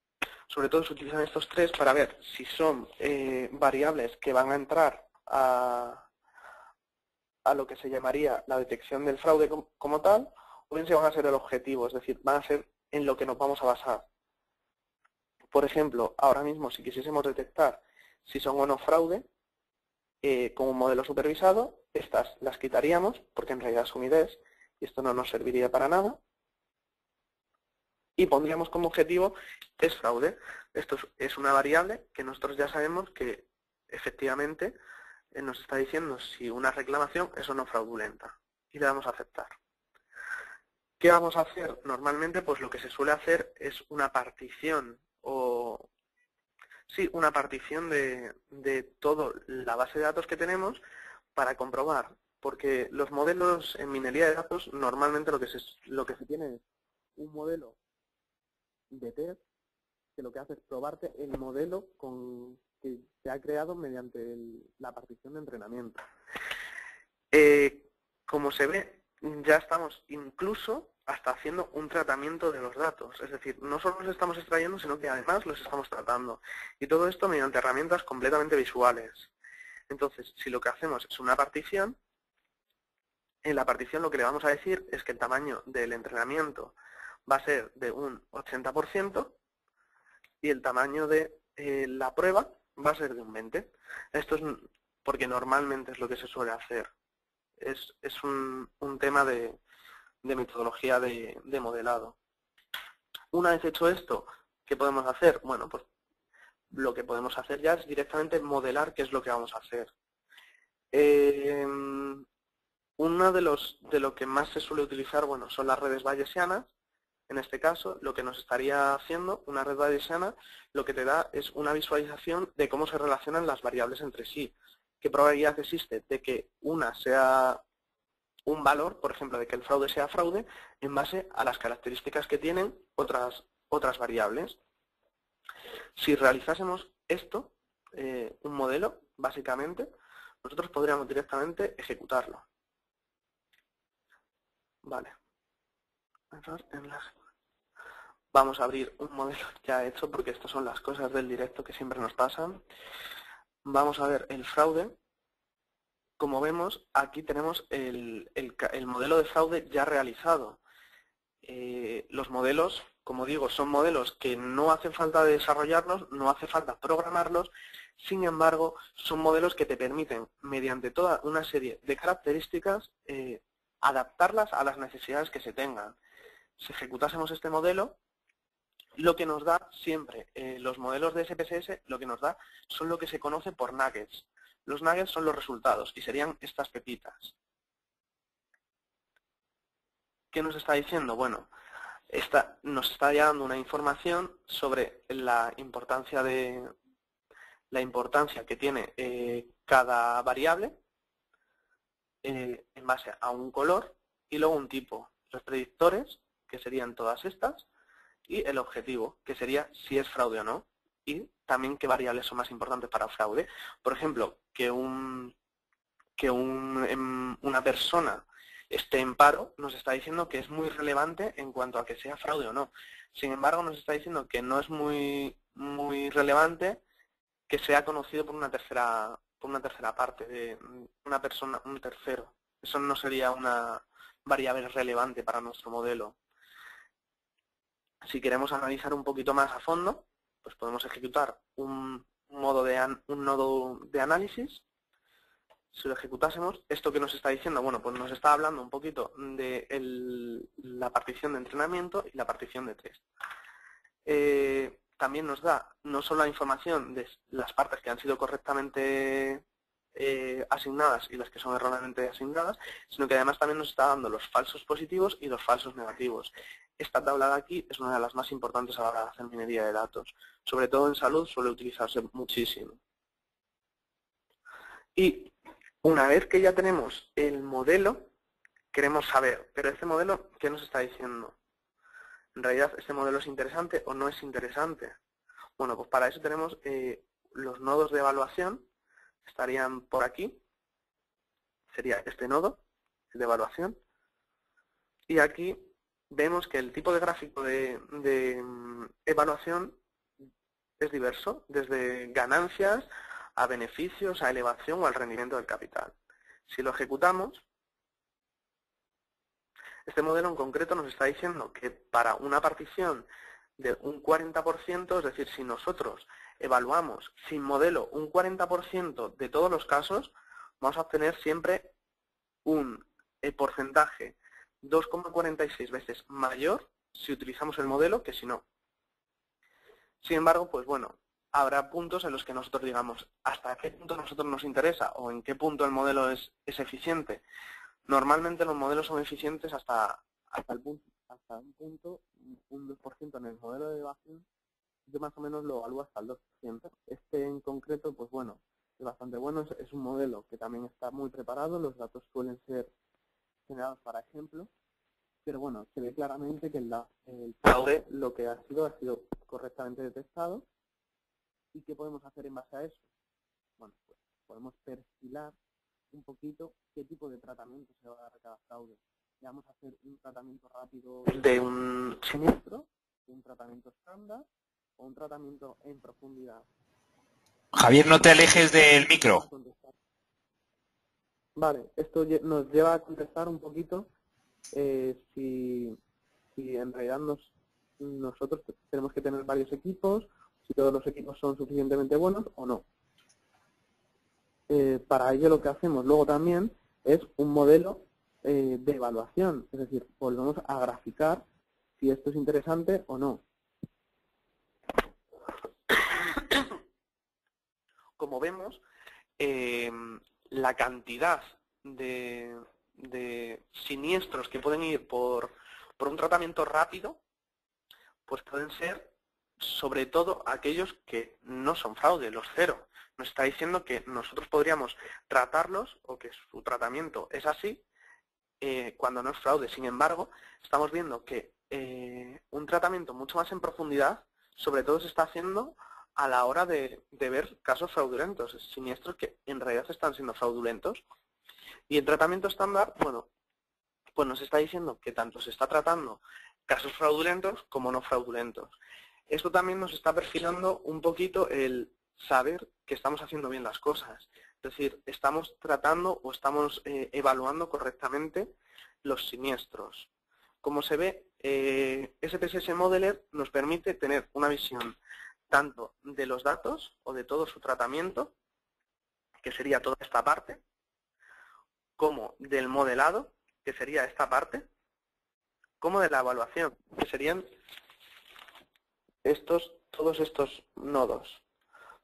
Sobre todo se utilizan estos tres para ver si son variables que van a entrar a lo que se llamaría la detección del fraude como tal, o bien si van a ser el objetivo, es decir, van a ser en lo que nos vamos a basar. Por ejemplo, ahora mismo si quisiésemos detectar si son o no fraude, con un modelo supervisado, estas las quitaríamos porque en realidad son IDs y esto no nos serviría para nada. Y pondríamos como objetivo es fraude. Esto es una variable que nosotros ya sabemos que efectivamente nos está diciendo si una reclamación es o no fraudulenta. Y le damos a aceptar. ¿Qué vamos a hacer? Normalmente pues lo que se suele hacer es una partición una partición de toda la base de datos que tenemos para comprobar. Porque los modelos en minería de datos normalmente lo que se tiene es un modelo de test que lo que hace es probarte el modelo que se ha creado mediante la partición de entrenamiento. Como se ve, ya estamos incluso hasta haciendo un tratamiento de los datos. Es decir, no solo los estamos extrayendo, sino que además los estamos tratando. Y todo esto mediante herramientas completamente visuales. Entonces, si lo que hacemos es una partición, en la partición lo que le vamos a decir es que el tamaño del entrenamiento va a ser de un 80% y el tamaño de la prueba va a ser de un 20. Esto es porque normalmente es lo que se suele hacer. Es un tema de metodología de modelado. Una vez hecho esto, ¿qué podemos hacer? Bueno, pues lo que podemos hacer ya es directamente modelar qué es lo que vamos a hacer. Uno de lo que más se suele utilizar, bueno, son las redes bayesianas. En este caso, lo que nos estaría haciendo una red bayesiana, lo que te da es una visualización de cómo se relacionan las variables entre sí. ¿Qué probabilidad existe de que una sea un valor, por ejemplo, de que el fraude sea fraude, en base a las características que tienen otras variables? Si realizásemos esto, un modelo, básicamente, nosotros podríamos directamente ejecutarlo. Vale. Vamos a abrir un modelo ya hecho, porque estas son las cosas del directo que siempre nos pasan. Vamos a ver el fraude. Como vemos, aquí tenemos el modelo de fraude ya realizado. Los modelos, como digo, son modelos que no hace falta desarrollarlos, no hace falta programarlos. Sin embargo, son modelos que te permiten, mediante toda una serie de características, adaptarlas a las necesidades que se tengan. Si ejecutásemos este modelo, lo que nos da siempre, los modelos de SPSS, lo que nos da son lo que se conoce por nuggets. Los nuggets son los resultados y serían estas pepitas. ¿Qué nos está diciendo? Bueno, nos está dando una información sobre la importancia que tiene cada variable en base a un color y luego un tipo. Los predictores, que serían todas estas, y el objetivo, que sería si es fraude o no, y también qué variables son más importantes para fraude. Por ejemplo, que una persona esté en paro nos está diciendo que es muy relevante en cuanto a que sea fraude o no. Sin embargo, nos está diciendo que no es muy relevante que sea conocido por una tercera parte, de una persona, un tercero. Eso no sería una variable relevante para nuestro modelo. Si queremos analizar un poquito más a fondo, pues podemos ejecutar un nodo de análisis. Si lo ejecutásemos, ¿esto que nos está diciendo? Bueno, pues nos está hablando un poquito de la partición de entrenamiento y la partición de test. También nos da no solo la información de las partes que han sido correctamente asignadas y las que son erróneamente asignadas, sino que además también nos está dando los falsos positivos y los falsos negativos. Esta tabla de aquí es una de las más importantes a la hora de hacer minería de datos. Sobre todo en salud suele utilizarse muchísimo. Y una vez que ya tenemos el modelo, queremos saber, pero este modelo, ¿qué nos está diciendo? En realidad, ¿este modelo es interesante o no es interesante? Bueno, pues para eso tenemos los nodos de evaluación, estarían por aquí, sería este nodo de evaluación, y aquí vemos que el tipo de gráfico de evaluación es diverso, desde ganancias a beneficios, a elevación o al rendimiento del capital. Si lo ejecutamos, este modelo en concreto nos está diciendo que para una partición de un 40%, es decir, si nosotros evaluamos sin modelo un 40% de todos los casos, vamos a obtener siempre un porcentaje 2,46 veces mayor si utilizamos el modelo que si no. Sin embargo, pues bueno, habrá puntos en los que nosotros digamos hasta qué punto a nosotros nos interesa o en qué punto el modelo es eficiente. Normalmente los modelos son eficientes hasta un punto, un 2% en el modelo de elevación, yo más o menos lo evalúo hasta el 2%. Este en concreto, pues bueno, es bastante bueno, es un modelo que también está muy preparado, los datos suelen ser generados para ejemplo, pero bueno, se ve claramente que el fraude lo que ha sido correctamente detectado. ¿Y qué podemos hacer en base a eso? Bueno, pues podemos perfilar un poquito qué tipo de tratamiento se va a dar a cada fraude. Ya vamos a hacer un tratamiento rápido de un siniestro, un tratamiento estándar o un tratamiento en profundidad. Javier, no te alejes del micro. Vale, esto nos lleva a contestar un poquito si en realidad nosotros tenemos que tener varios equipos, si todos los equipos son suficientemente buenos o no. Para ello lo que hacemos luego también es un modelo de evaluación, es decir, volvemos a graficar si esto es interesante o no. Como vemos, la cantidad de siniestros que pueden ir por un tratamiento rápido, pues pueden ser sobre todo aquellos que no son fraude, los cero. Nos está diciendo que nosotros podríamos tratarlos o que su tratamiento es así cuando no es fraude. Sin embargo, estamos viendo que un tratamiento mucho más en profundidad, sobre todo se está haciendo a la hora de ver casos fraudulentos, siniestros que en realidad están siendo fraudulentos. Y el tratamiento estándar, bueno, pues nos está diciendo que tanto se está tratando casos fraudulentos como no fraudulentos. Esto también nos está perfilando un poquito el saber que estamos haciendo bien las cosas. Es decir, estamos tratando o estamos evaluando correctamente los siniestros. Como se ve, SPSS Modeler nos permite tener una visión tanto de los datos o de todo su tratamiento, que sería toda esta parte, como del modelado, que sería esta parte, como de la evaluación, que serían todos estos nodos.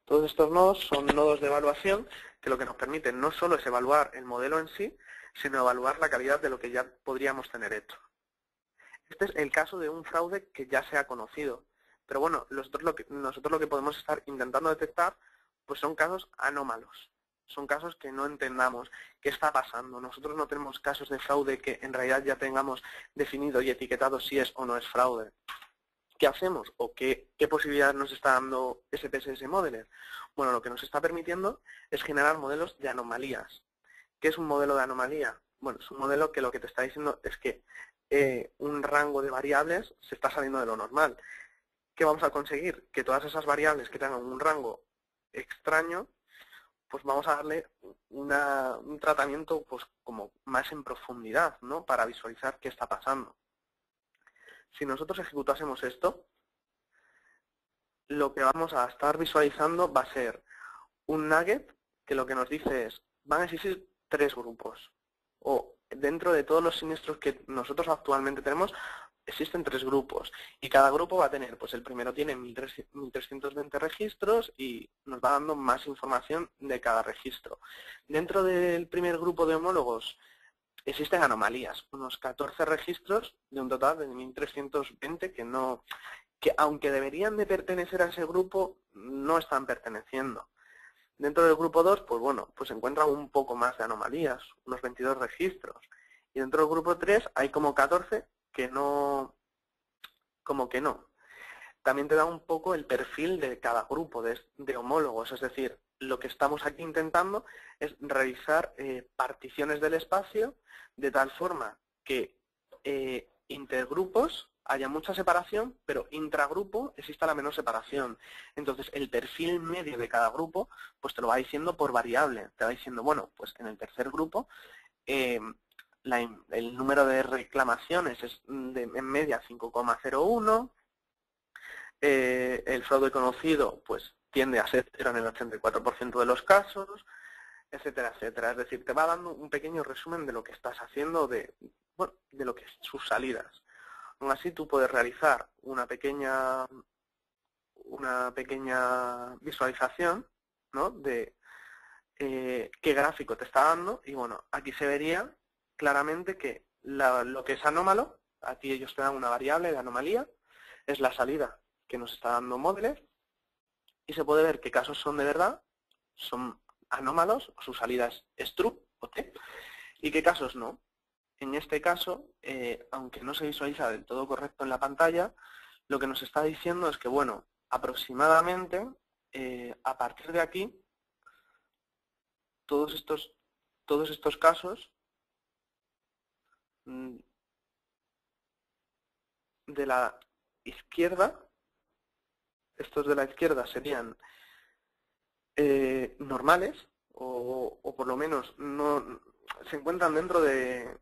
Todos estos nodos son nodos de evaluación que lo que nos permiten no solo es evaluar el modelo en sí, sino evaluar la calidad de lo que ya podríamos tener hecho. Este es el caso de un fraude que ya se ha conocido. Pero bueno, nosotros lo que podemos estar intentando detectar pues son casos anómalos. Son casos que no entendamos qué está pasando. Nosotros no tenemos casos de fraude que en realidad ya tengamos definido y etiquetado si es o no es fraude. ¿Qué hacemos? ¿O qué posibilidad nos está dando SPSS Modeler? Bueno, lo que nos está permitiendo es generar modelos de anomalías. ¿Qué es un modelo de anomalía? Bueno, es un modelo que lo que te está diciendo es que un rango de variables se está saliendo de lo normal. ¿Qué vamos a conseguir? Que todas esas variables que tengan un rango extraño, pues vamos a darle un tratamiento pues como más en profundidad, ¿no? Para visualizar qué está pasando. Si nosotros ejecutásemos esto, lo que vamos a estar visualizando va a ser un nugget que lo que nos dice es, van a existir 3 grupos. O dentro de todos los siniestros que nosotros actualmente tenemos, existen 3 grupos. Y cada grupo va a tener, pues el primero tiene 1320 registros y nos va dando más información de cada registro. Dentro del primer grupo de homólogos existen anomalías, unos 14 registros de un total de 1320 que aunque deberían de pertenecer a ese grupo, no están perteneciendo. Dentro del grupo 2, pues bueno, pues se encuentran un poco más de anomalías, unos 22 registros. Y dentro del grupo 3 hay como 14 que no, como que no. También te da un poco el perfil de cada grupo de homólogos, es decir, lo que estamos aquí intentando es revisar particiones del espacio de tal forma que intergrupos haya mucha separación, pero intragrupo exista la menor separación. Entonces, el perfil medio de cada grupo pues te lo va diciendo por variable. Te va diciendo, bueno, pues en el tercer grupo el número de reclamaciones es en media 5,01. El fraude conocido pues tiende a ser cero en el 84% de los casos, etcétera, etcétera. Es decir, te va dando un pequeño resumen de lo que estás haciendo, de lo que es sus salidas. Aún así, tú puedes realizar una pequeña visualización, ¿no? De qué gráfico te está dando. Y bueno, aquí se vería claramente que lo que es anómalo, aquí ellos te dan una variable de anomalía, es la salida que nos está dando Modeler, y se puede ver qué casos son de verdad, son anómalos, o su salida es true o t, y qué casos no. En este caso, aunque no se visualiza del todo correcto en la pantalla, lo que nos está diciendo es que, bueno, aproximadamente, a partir de aquí, todos estos casos de la izquierda, estos de la izquierda serían normales, o por lo menos no se encuentran dentro de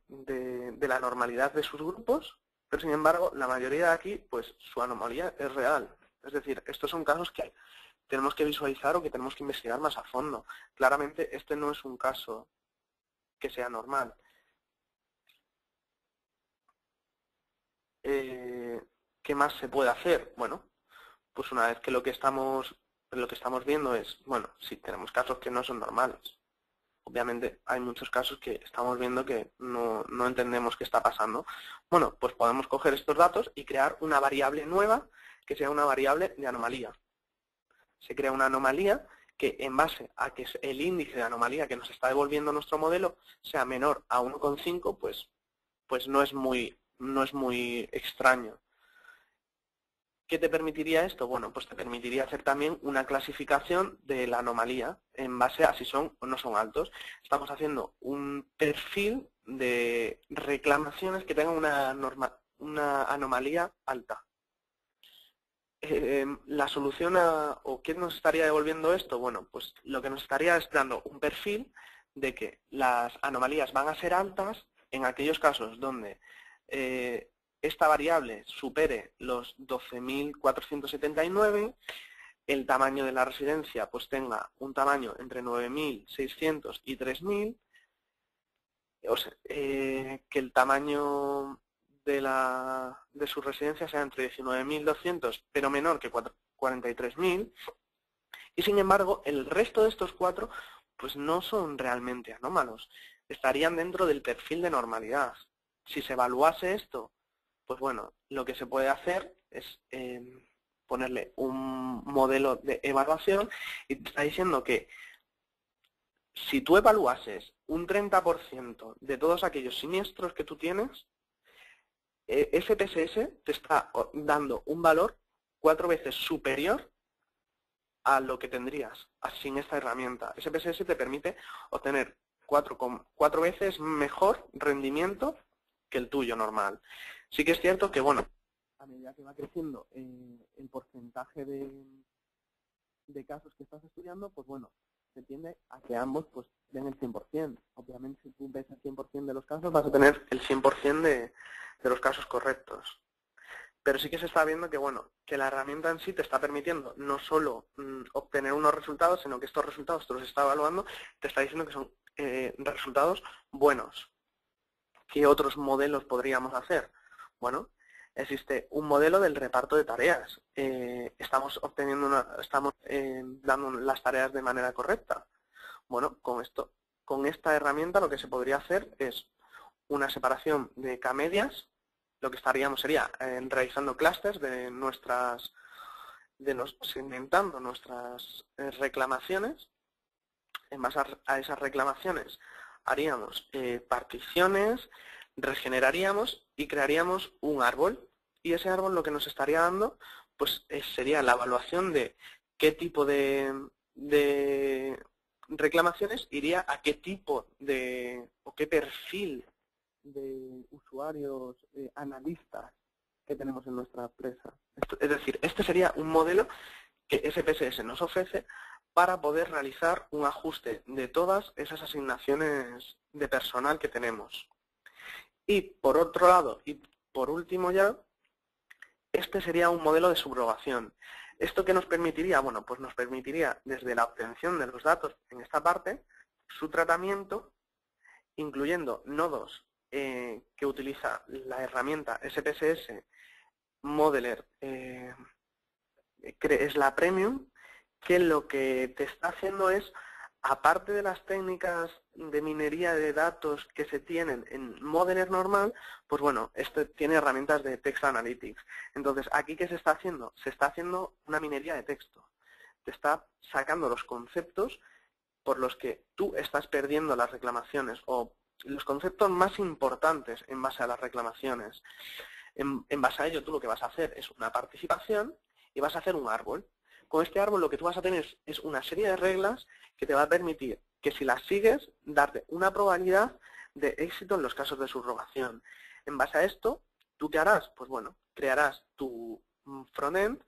la normalidad de sus grupos, pero sin embargo la mayoría de aquí, pues su anomalía es real. Es decir, estos son casos que tenemos que visualizar o que tenemos que investigar más a fondo. Claramente este no es un caso que sea normal. ¿Qué más se puede hacer? Bueno, pues una vez que lo que estamos viendo es, bueno, sí, tenemos casos que no son normales. Obviamente hay muchos casos que estamos viendo que no entendemos qué está pasando. Bueno, pues podemos coger estos datos y crear una variable nueva que sea una variable de anomalía. Se crea una anomalía que en base a que el índice de anomalía que nos está devolviendo nuestro modelo sea menor a 1,5, pues no es muy extraño. ¿Qué te permitiría esto? Bueno, pues te permitiría hacer también una clasificación de la anomalía en base a si son o no son altos. Estamos haciendo un perfil de reclamaciones que tengan una anomalía alta. La solución o qué nos estaría devolviendo esto, bueno, pues lo que nos estaría es dando un perfil de que las anomalías van a ser altas en aquellos casos donde esta variable supere los 12.479, el tamaño de la residencia pues tenga un tamaño entre 9.600 y 3.000, o sea, que el tamaño de su residencia sea entre 19.200 pero menor que 43.000, y sin embargo el resto de estos cuatro pues no son realmente anómalos, estarían dentro del perfil de normalidad. Si se evaluase esto, pues bueno, lo que se puede hacer es ponerle un modelo de evaluación y te está diciendo que si tú evaluases un 30% de todos aquellos siniestros que tú tienes, SPSS te está dando un valor 4 veces superior a lo que tendrías sin esta herramienta. SPSS te permite obtener 4 veces mejor rendimiento que el tuyo normal. Sí que es cierto que, bueno, a medida que va creciendo el porcentaje de casos que estás estudiando, pues bueno, se tiende a que ambos pues den el 100%. Obviamente, si tú ves el 100% de los casos, vas a tener el 100% de los casos correctos. Pero sí que se está viendo que, bueno, que la herramienta en sí te está permitiendo no solo obtener unos resultados, sino que estos resultados te los está evaluando, te está diciendo que son resultados buenos. ¿Qué otros modelos podríamos hacer? Bueno, existe un modelo del reparto de tareas. Estamos dando las tareas de manera correcta. Bueno, con esta herramienta lo que se podría hacer es una separación de K-medias. Lo que estaríamos sería realizando clústeres segmentando nuestras reclamaciones. En base a esas reclamaciones haríamos particiones, regeneraríamos y crearíamos un árbol. Y ese árbol lo que nos estaría dando pues sería la evaluación de qué tipo de reclamaciones iría a qué tipo o qué perfil de usuarios analistas que tenemos en nuestra empresa. Es decir, este sería un modelo que SPSS nos ofrece para poder realizar un ajuste de todas esas asignaciones de personal que tenemos. Y por otro lado, y por último ya, este sería un modelo de subrogación. ¿Esto qué nos permitiría? Bueno, pues nos permitiría desde la obtención de los datos en esta parte, su tratamiento, incluyendo nodos que utiliza la herramienta SPSS Modeler es la Premium, que lo que te está haciendo es, aparte de las técnicas de minería de datos que se tienen en Modeler normal, pues bueno, esto tiene herramientas de Text Analytics. Entonces, ¿aquí qué se está haciendo? Se está haciendo una minería de texto. Te está sacando los conceptos por los que tú estás perdiendo las reclamaciones o los conceptos más importantes en base a las reclamaciones. En base a ello, tú lo que vas a hacer es una participación y vas a hacer un árbol. Con este árbol lo que tú vas a tener es una serie de reglas que te va a permitir que si las sigues, darte una probabilidad de éxito en los casos de subrogación. En base a esto, ¿tú qué harás? Pues bueno, crearás tu frontend,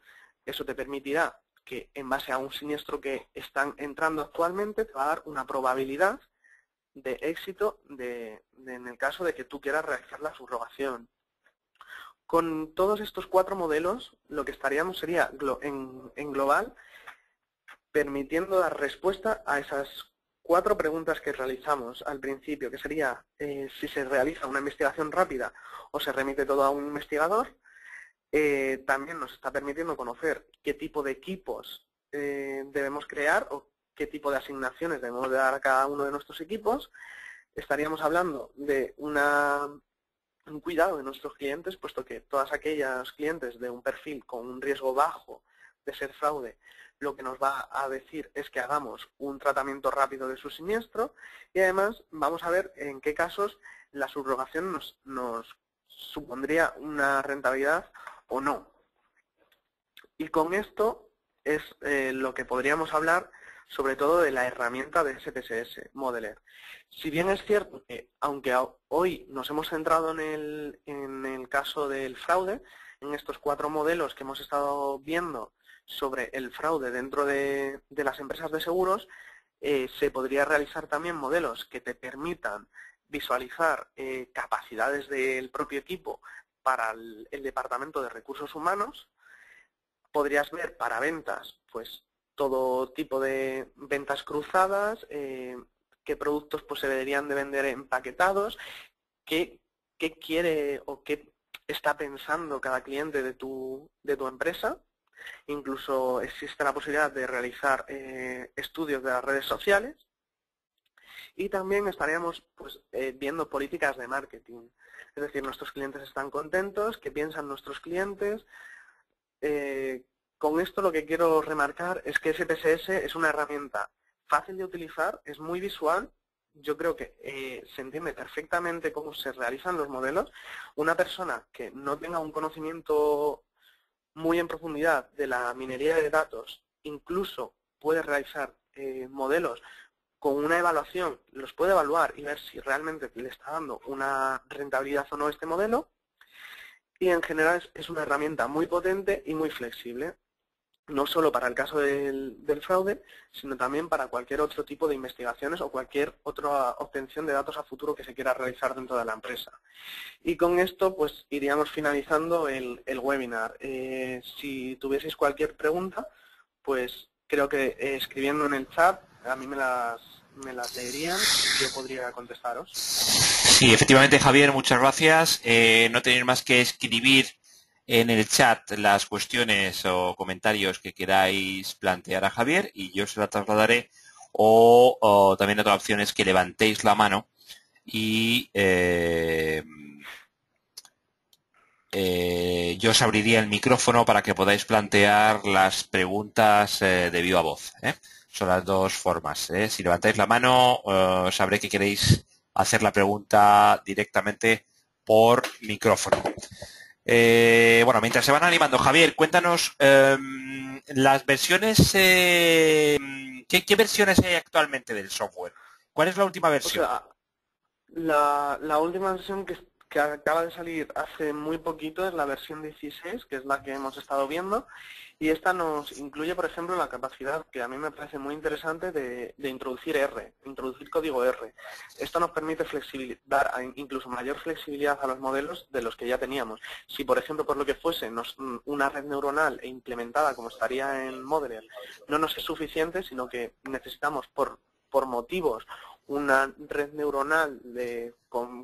eso te permitirá que en base a un siniestro que están entrando actualmente, te va a dar una probabilidad de éxito en el caso de que tú quieras realizar la subrogación. Con todos estos 4 modelos, lo que estaríamos sería, en global, permitiendo dar respuesta a esas 4 preguntas que realizamos al principio, que sería si se realiza una investigación rápida o se remite todo a un investigador. También nos está permitiendo conocer qué tipo de equipos debemos crear o qué tipo de asignaciones debemos dar a cada uno de nuestros equipos. Estaríamos hablando de un cuidado de nuestros clientes, puesto que todas aquellas clientes de un perfil con un riesgo bajo de ser fraude, lo que nos va a decir es que hagamos un tratamiento rápido de su siniestro, y además vamos a ver en qué casos la subrogación nos supondría una rentabilidad o no. Y con esto es lo que podríamos hablar sobre todo de la herramienta de SPSS Modeler. Si bien es cierto que, aunque hoy nos hemos centrado en el caso del fraude, en estos 4 modelos que hemos estado viendo sobre el fraude dentro de las empresas de seguros, se podría realizar también modelos que te permitan visualizar capacidades del propio equipo para el departamento de recursos humanos. Podrías ver para ventas, pues todo tipo de ventas cruzadas, qué productos pues se deberían de vender empaquetados, qué quiere o qué está pensando cada cliente de tu empresa. Incluso existe la posibilidad de realizar estudios de las redes sociales. Y también estaríamos pues, viendo políticas de marketing. Es decir, nuestros clientes están contentos, qué piensan nuestros clientes. Con esto lo que quiero remarcar es que SPSS es una herramienta fácil de utilizar, es muy visual. Yo creo que se entiende perfectamente cómo se realizan los modelos. Una persona que no tenga un conocimiento muy en profundidad de la minería de datos, incluso puede realizar modelos con una evaluación, los puede evaluar y ver si realmente le está dando una rentabilidad o no este modelo. Y en general es una herramienta muy potente y muy flexible, no solo para el caso del fraude, sino también para cualquier otro tipo de investigaciones o cualquier otra obtención de datos a futuro que se quiera realizar dentro de la empresa. Y con esto pues iríamos finalizando el webinar. Si tuvieseis cualquier pregunta, pues creo que escribiendo en el chat, a mí me las leerían y yo podría contestaros. Sí, efectivamente, Javier, muchas gracias. No tenéis más que escribir en el chat las cuestiones o comentarios que queráis plantear a Javier y yo se la trasladaré, o también otra opción es que levantéis la mano y yo os abriría el micrófono para que podáis plantear las preguntas de viva voz. Son las 2 formas. Si levantáis la mano, sabré que queréis hacer la pregunta directamente por micrófono. Bueno, mientras se van animando, Javier, cuéntanos las versiones, ¿qué versiones hay actualmente del software? ¿Cuál es la última versión? O sea, la última versión que acaba de salir hace muy poquito es la versión 16, que es la que hemos estado viendo, y esta nos incluye, por ejemplo, la capacidad, que a mí me parece muy interesante, de introducir introducir código R. Esto nos permite dar incluso mayor flexibilidad a los modelos de los que ya teníamos. Si, por ejemplo, por lo que fuese, una red neuronal implementada como estaría en Modeler no nos es suficiente, sino que necesitamos por motivos una red neuronal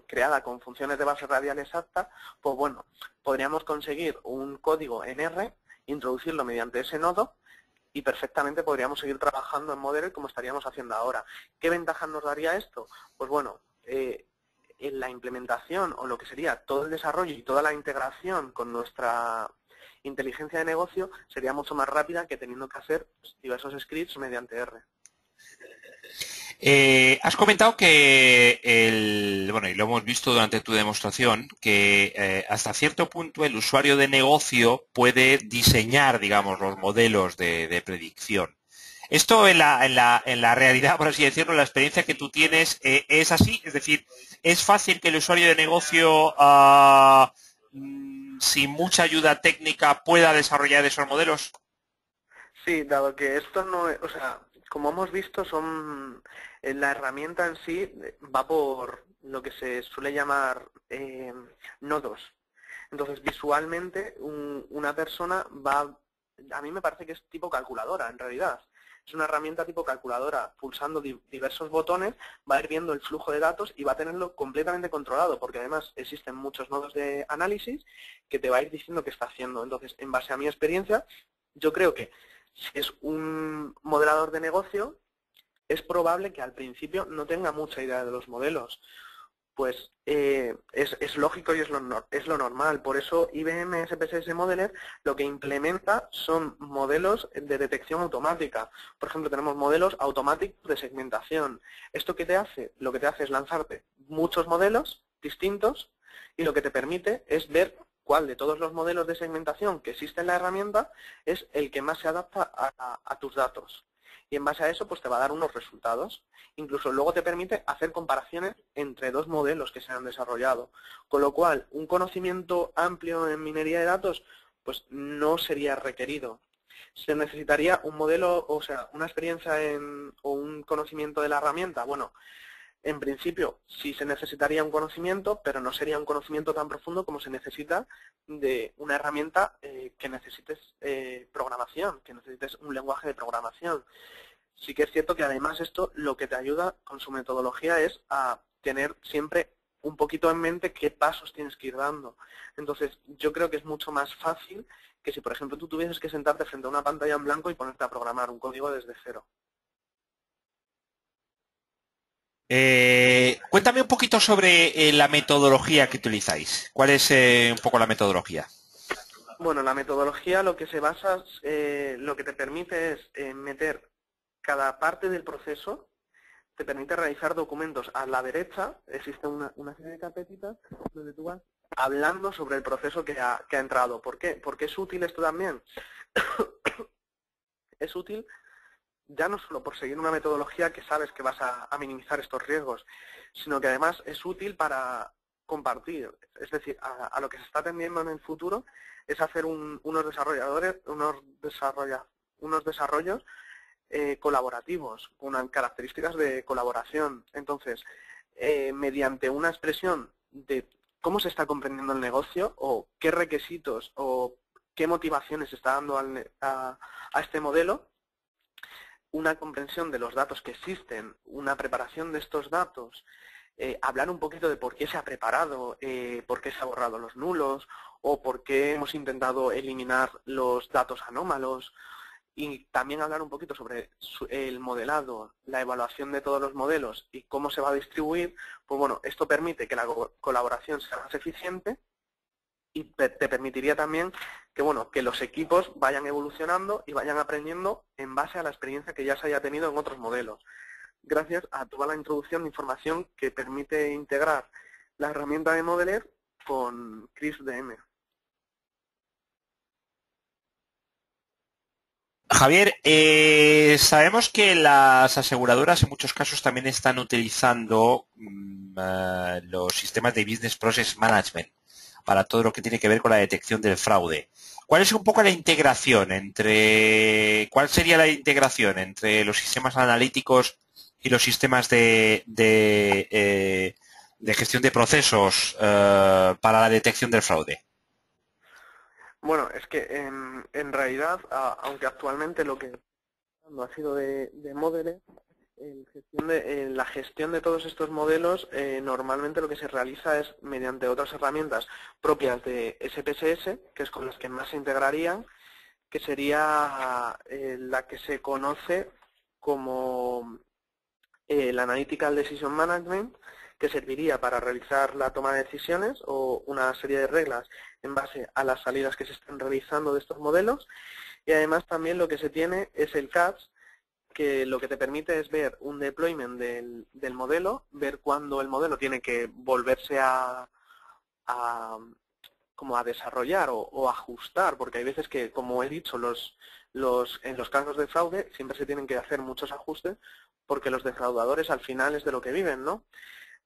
creada con funciones de base radial exacta, pues bueno, podríamos conseguir un código en R, introducirlo mediante ese nodo y perfectamente podríamos seguir trabajando en Modeler como estaríamos haciendo ahora. ¿Qué ventajas nos daría esto? Pues bueno, en la implementación o lo que sería todo el desarrollo y toda la integración con nuestra inteligencia de negocio sería mucho más rápida que teniendo que hacer diversos scripts mediante R. Has comentado que, bueno, y lo hemos visto durante tu demostración, que hasta cierto punto el usuario de negocio puede diseñar, digamos, los modelos de predicción. Esto en la realidad, por así decirlo, la experiencia que tú tienes, ¿es así? Es decir, ¿es fácil que el usuario de negocio, sin mucha ayuda técnica, pueda desarrollar esos modelos? Sí, dado que esto no es, o sea, como hemos visto, la herramienta en sí va por lo que se suele llamar nodos. Entonces, visualmente, una persona va, a mí me parece que es tipo calculadora, en realidad. Es una herramienta tipo calculadora, pulsando diversos botones, va a ir viendo el flujo de datos y va a tenerlo completamente controlado, porque además existen muchos nodos de análisis que te va a ir diciendo qué está haciendo. Entonces, en base a mi experiencia, yo creo que si es un modelador de negocio, es probable que al principio no tenga mucha idea de los modelos. Pues es lógico y es lo normal. Por eso IBM SPSS Modeler lo que implementa son modelos de detección automática. Por ejemplo, tenemos modelos automáticos de segmentación. ¿Esto qué te hace? Lo que te hace es lanzarte muchos modelos distintos y lo que te permite es ver cuál de todos los modelos de segmentación que existe en la herramienta es el que más se adapta a tus datos. Y en base a eso pues te va a dar unos resultados. Incluso luego te permite hacer comparaciones entre dos modelos que se han desarrollado. Con lo cual, un conocimiento amplio en minería de datos pues no sería requerido. Se necesitaría un modelo, o sea, una experiencia o un conocimiento de la herramienta. Bueno, en principio sí se necesitaría un conocimiento, pero no sería un conocimiento tan profundo como se necesita de una herramienta que necesites programación, que necesites un lenguaje de programación. Sí que es cierto que además esto lo que te ayuda con su metodología es a tener siempre un poquito en mente qué pasos tienes que ir dando. Entonces, yo creo que es mucho más fácil que si, por ejemplo, tú tuvieses que sentarte frente a una pantalla en blanco y ponerte a programar un código desde cero. Cuéntame un poquito sobre la metodología que utilizáis. ¿Cuál es un poco la metodología? Bueno, la metodología lo que se basa, lo que te permite es meter cada parte del proceso, te permite realizar documentos. A la derecha existe una serie de carpetitas donde tú vas hablando sobre el proceso que ha entrado. ¿Por qué? Porque es útil esto también. Es útil ya no solo por seguir una metodología que sabes que vas a minimizar estos riesgos, sino que además es útil para compartir. Es decir, a lo que se está tendiendo en el futuro es hacer unos desarrollos colaborativos, con características de colaboración. Entonces, mediante una expresión de cómo se está comprendiendo el negocio o qué requisitos o qué motivaciones se está dando a este modelo, una comprensión de los datos que existen, una preparación de estos datos, hablar un poquito de por qué se ha preparado, por qué se ha borrado los nulos o por qué hemos intentado eliminar los datos anómalos, y también hablar un poquito sobre el modelado, la evaluación de todos los modelos y cómo se va a distribuir. Pues bueno, esto permite que la colaboración sea más eficiente y te permitiría también que, bueno, que los equipos vayan evolucionando y vayan aprendiendo en base a la experiencia que ya se haya tenido en otros modelos, gracias a toda la introducción de información que permite integrar la herramienta de Modeler con CrisDM. Javier, sabemos que las aseguradoras en muchos casos también están utilizando los sistemas de Business Process Management para todo lo que tiene que ver con la detección del fraude. ¿Cuál es un poco la integración cuál sería la integración entre los sistemas analíticos y los sistemas de gestión de procesos para la detección del fraude? Bueno, es que en realidad, aunque actualmente lo que no ha sido de Modeler, la gestión de todos estos modelos normalmente lo que se realiza es mediante otras herramientas propias de SPSS, que es con las que más se integrarían, que sería la que se conoce como el Analytical Decision Management, que serviría para realizar la toma de decisiones o una serie de reglas en base a las salidas que se están realizando de estos modelos. Y además también lo que se tiene es el CATS, que lo que te permite es ver un deployment del modelo, ver cuándo el modelo tiene que volverse como a desarrollar o ajustar, porque hay veces que, como he dicho, en los casos de fraude siempre se tienen que hacer muchos ajustes, porque los defraudadores al final es de lo que viven, ¿no?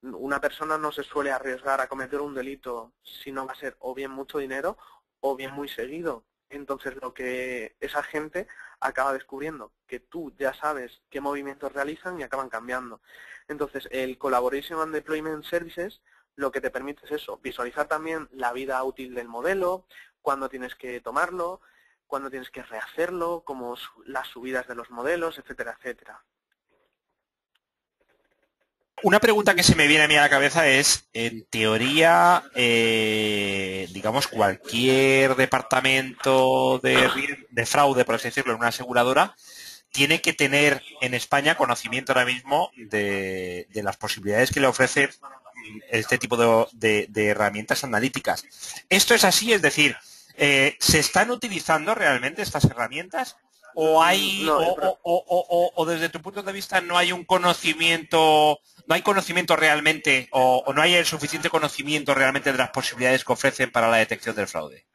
Una persona no se suele arriesgar a cometer un delito si no va a ser o bien mucho dinero o bien muy seguido. Entonces lo que esa gente acaba descubriendo que tú ya sabes qué movimientos realizan y acaban cambiando. Entonces el Collaboration and Deployment Services lo que te permite es eso, visualizar también la vida útil del modelo, cuándo tienes que tomarlo, cuándo tienes que rehacerlo, como las subidas de los modelos, etcétera, etcétera. Una pregunta que se me viene a mí a la cabeza es, en teoría, digamos, cualquier departamento de fraude, por así decirlo, en una aseguradora, tiene que tener en España conocimiento ahora mismo de las posibilidades que le ofrece este tipo de herramientas analíticas. ¿Esto es así? Es decir, ¿se están utilizando realmente estas herramientas? ¿O hay, No, o desde tu punto de vista no hay un conocimiento, no hay conocimiento realmente, o no hay el suficiente conocimiento realmente de las posibilidades que ofrecen para la detección del fraude?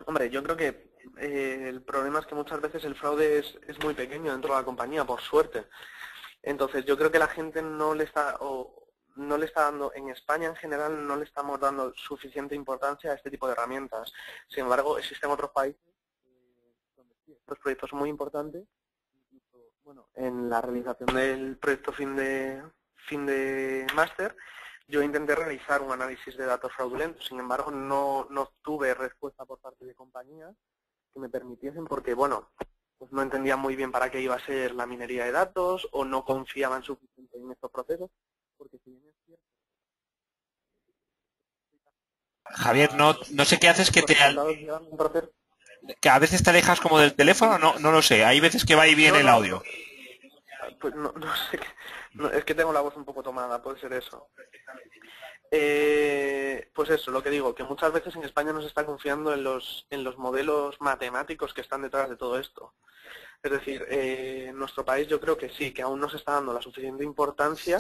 hombre, yo creo que el problema es que muchas veces el fraude es muy pequeño dentro de la compañía, por suerte. Entonces, yo creo que la gente no le está, o no le está dando, en España en general, no le estamos dando suficiente importancia a este tipo de herramientas. Sin embargo, existen otros países donde sí, estos proyectos son muy importantes. Incluso, bueno, en la realización del proyecto fin de máster, yo intenté realizar un análisis de datos fraudulentos. Sin embargo, no tuve respuesta por parte de compañías que me permitiesen, porque, bueno, pues no entendían muy bien para qué iba a ser la minería de datos o no confiaban suficiente en estos procesos, porque si bien es cierto, Javier, no sé qué haces los resultados llevan un proceso. que a veces te alejas como del teléfono, no lo sé. Hay veces que va y viene No, el no, audio. pues no sé, es que tengo la voz un poco tomada, puede ser eso. Pues eso, lo que digo, que muchas veces en España no se está confiando en los modelos matemáticos que están detrás de todo esto. Es decir, en nuestro país yo creo que sí, que aún no se está dando la suficiente importancia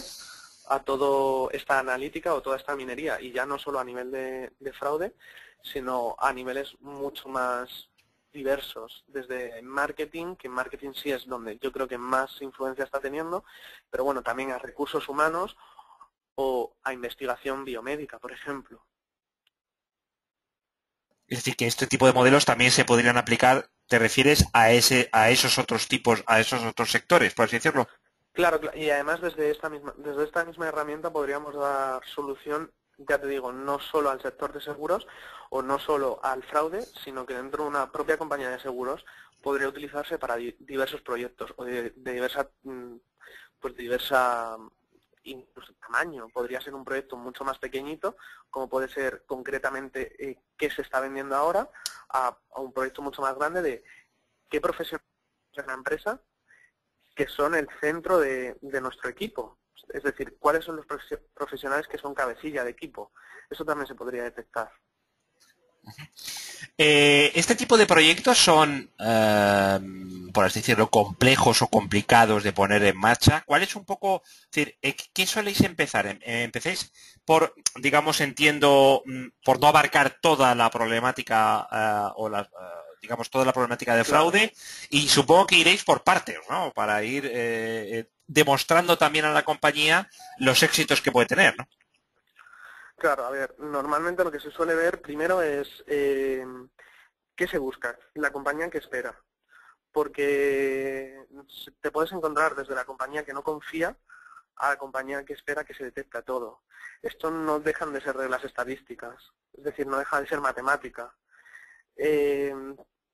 a toda esta analítica o toda esta minería, y ya no solo a nivel de fraude, sino a niveles mucho más diversos, desde marketing, que en marketing sí es donde yo creo que más influencia está teniendo, pero bueno, también a recursos humanos o a investigación biomédica, por ejemplo. Es decir, que este tipo de modelos también se podrían aplicar, ¿te refieres a esos otros tipos, a esos otros sectores, por así decirlo? Claro, y además desde esta misma herramienta podríamos dar solución, ya te digo, no solo al sector de seguros o no solo al fraude, sino que dentro de una propia compañía de seguros podría utilizarse para diversos proyectos o de diversa, pues de diversa incluso tamaño. Podría ser un proyecto mucho más pequeñito, como puede ser concretamente qué se está vendiendo ahora, a un proyecto mucho más grande de qué profesionales en la empresa que son el centro de nuestro equipo. Es decir, cuáles son los profesionales que son cabecilla de equipo. Eso también se podría detectar. Este tipo de proyectos son, por así decirlo, complejos o complicados de poner en marcha. ¿Cuál es un poco, es decir, qué soléis empezar? ¿Empecéis por, digamos, entiendo, por no abarcar toda la problemática digamos, toda la problemática de Claro. fraude y supongo que iréis por partes, ¿no? Para ir demostrando también a la compañía los éxitos que puede tener, ¿no? Claro, a ver, normalmente lo que se suele ver primero es qué se busca, la compañía que espera. Porque te puedes encontrar desde la compañía que no confía a la compañía que espera que se detecte todo. Esto no dejan de ser reglas estadísticas, es decir, no deja de ser matemática. Eh,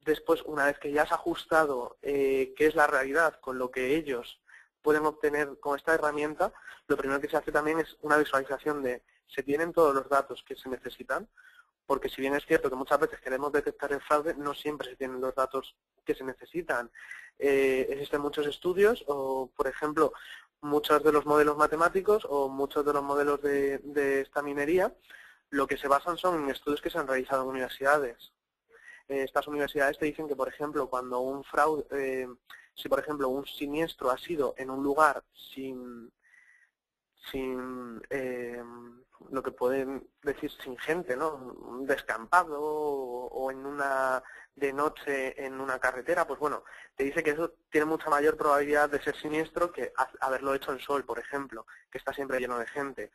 Después, una vez que ya has ajustado qué es la realidad con lo que ellos pueden obtener con esta herramienta, lo primero que se hace también es una visualización de se tienen todos los datos que se necesitan, porque si bien es cierto que muchas veces queremos detectar el fraude, no siempre se tienen los datos que se necesitan. Existen muchos estudios, o por ejemplo, muchos de los modelos matemáticos o muchos de los modelos de esta minería, lo que se basan son en estudios que se han realizado en universidades. Estas universidades te dicen que, por ejemplo, cuando un fraude, si por ejemplo un siniestro ha sido en un lugar sin lo que pueden decir sin gente, ¿no? Un descampado o en una de noche en una carretera, pues bueno, te dice que eso tiene mucha mayor probabilidad de ser siniestro que haberlo hecho en sol, por ejemplo, que está siempre lleno de gente.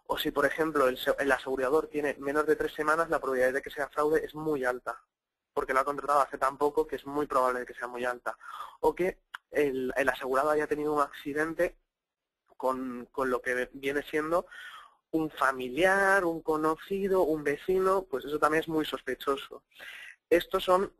O si, por ejemplo, el asegurador tiene menos de 3 semanas, la probabilidad de que sea fraude es muy alta, porque lo ha contratado hace tan poco que es muy probable que sea muy alta. O que el asegurado haya tenido un accidente con lo que viene siendo un familiar, un conocido, un vecino, pues eso también es muy sospechoso. Estos son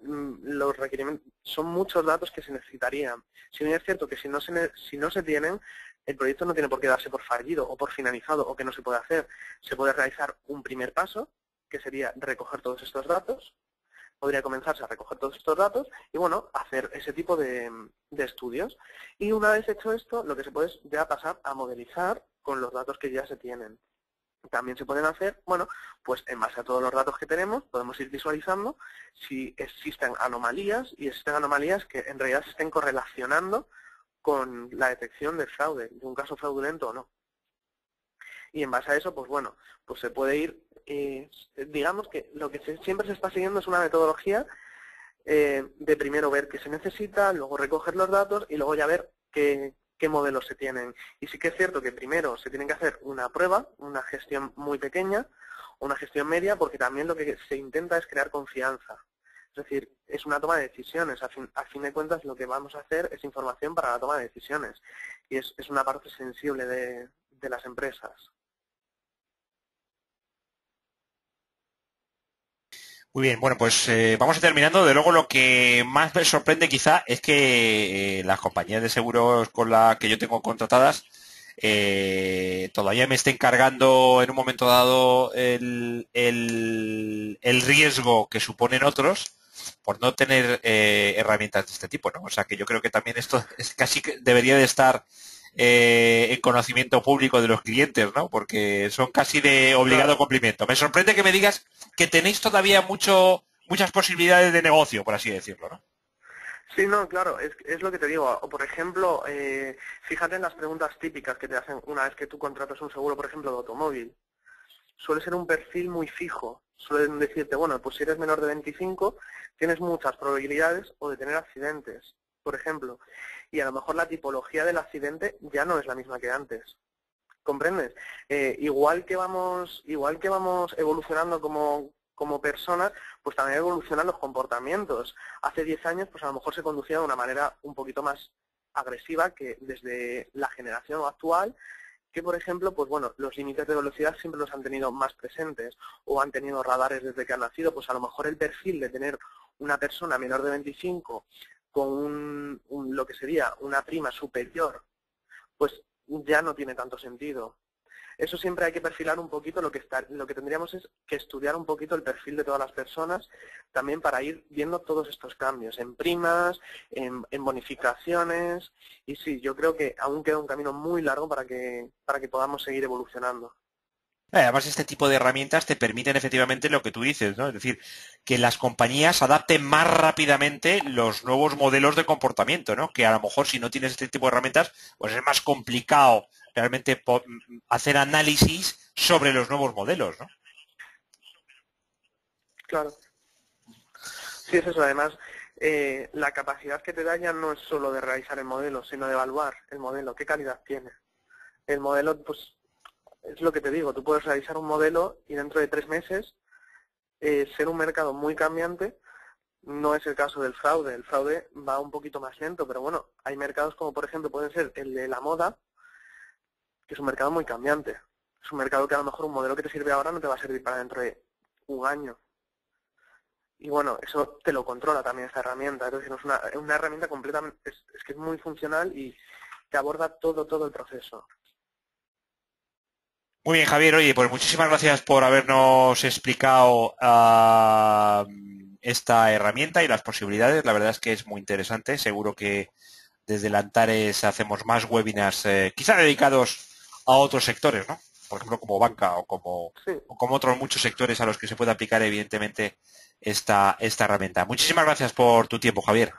los requerimientos, son muchos datos que se necesitarían. Si bien es cierto que si no se tienen, el proyecto no tiene por qué darse por fallido o por finalizado o que no se puede hacer. Se puede realizar un primer paso, que sería recoger todos estos datos. Podría comenzarse a recoger todos estos datos y, bueno, hacer ese tipo de estudios. Y una vez hecho esto, lo que se puede es ya pasar a modelizar con los datos que ya se tienen. También se pueden hacer, bueno, pues en base a todos los datos que tenemos, podemos ir visualizando si existen anomalías, y existen anomalías que en realidad se estén correlacionando con la detección de fraude, de un caso fraudulento o no. Y en base a eso, pues bueno, pues se puede ir, digamos que lo que siempre se está siguiendo es una metodología de primero ver qué se necesita, luego recoger los datos y luego ya ver qué modelos se tienen. Y sí que es cierto que primero se tiene que hacer una prueba, una gestión muy pequeña, una gestión media, porque también lo que se intenta es crear confianza. Es decir, es una toma de decisiones. A fin de cuentas, lo que vamos a hacer es información para la toma de decisiones. Y es una parte sensible de las empresas. Muy bien, bueno, pues vamos a terminando. De luego, lo que más me sorprende quizá es que las compañías de seguros con las que yo tengo contratadas todavía me estén cargando en un momento dado el riesgo que suponen otros por no tener herramientas de este tipo, ¿no? O sea que yo creo que también esto es casi que debería de estar en conocimiento público de los clientes, ¿no? Porque son casi de obligado Claro. cumplimiento. Me sorprende que me digas que tenéis todavía muchas posibilidades de negocio, por así decirlo, ¿no? Sí, no, claro, es lo que te digo. O, por ejemplo, fíjate en las preguntas típicas que te hacen una vez que tú contratas un seguro, por ejemplo, de automóvil. Suele ser un perfil muy fijo. Suelen decirte, bueno, pues si eres menor de 25, tienes muchas probabilidades o de tener accidentes, por ejemplo. Y a lo mejor la tipología del accidente ya no es la misma que antes. ¿Comprendes? Igual que vamos evolucionando como personas, pues también evolucionan los comportamientos. Hace 10 años, pues a lo mejor se conducía de una manera un poquito más agresiva que desde la generación actual, que por ejemplo, pues bueno, los límites de velocidad siempre los han tenido más presentes o han tenido radares desde que han nacido. Pues a lo mejor el perfil de tener una persona menor de 25 con lo que sería una prima superior, pues ya no tiene tanto sentido. Eso siempre hay que perfilar un poquito. Lo que tendríamos es que estudiar un poquito el perfil de todas las personas, también para ir viendo todos estos cambios, en primas, en bonificaciones, y sí, yo creo que aún queda un camino muy largo para que podamos seguir evolucionando. Además, este tipo de herramientas te permiten efectivamente lo que tú dices, ¿no? Es decir, que las compañías adapten más rápidamente los nuevos modelos de comportamiento, ¿no? Que a lo mejor si no tienes este tipo de herramientas, pues es más complicado realmente hacer análisis sobre los nuevos modelos, ¿no? Claro. Sí, es eso. Además, la capacidad que te da ya no es solo de realizar el modelo, sino de evaluar el modelo, qué calidad tiene. El modelo, pues, es lo que te digo, tú puedes realizar un modelo y dentro de 3 meses ser un mercado muy cambiante. No es el caso del fraude. El fraude va un poquito más lento, pero bueno, hay mercados como por ejemplo pueden ser el de la moda, que es un mercado muy cambiante. Es un mercado que a lo mejor un modelo que te sirve ahora no te va a servir para dentro de un año. Y bueno, eso te lo controla también esta herramienta. Es decir, es una herramienta completamente, es que es muy funcional y te aborda todo el proceso. Muy bien, Javier. Oye, pues muchísimas gracias por habernos explicado esta herramienta y las posibilidades. La verdad es que es muy interesante. Seguro que desde Lantares hacemos más webinars, quizá dedicados a otros sectores, ¿no? Por ejemplo, como banca Sí, o como otros muchos sectores a los que se puede aplicar, evidentemente, esta herramienta. Muchísimas gracias por tu tiempo, Javier.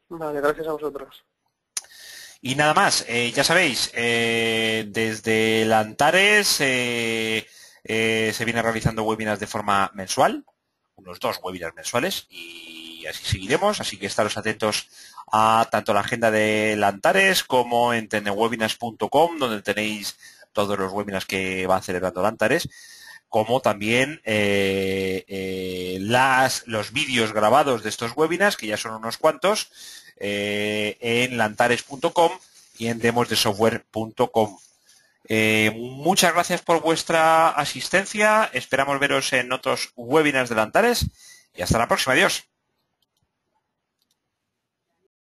vale, gracias a vosotros. Y nada más, ya sabéis, desde Lantares se viene realizando webinars de forma mensual, unos 2 webinars mensuales, y así seguiremos, así que estaros atentos a tanto la agenda de Lantares como en tenewebinars.com, donde tenéis todos los webinars que va celebrando Lantares, como también los vídeos grabados de estos webinars, que ya son unos cuantos, en lantares.com y en demosdesoftware.com. Muchas gracias por vuestra asistencia. Esperamos veros en otros webinars de Antares y hasta la próxima. Adiós.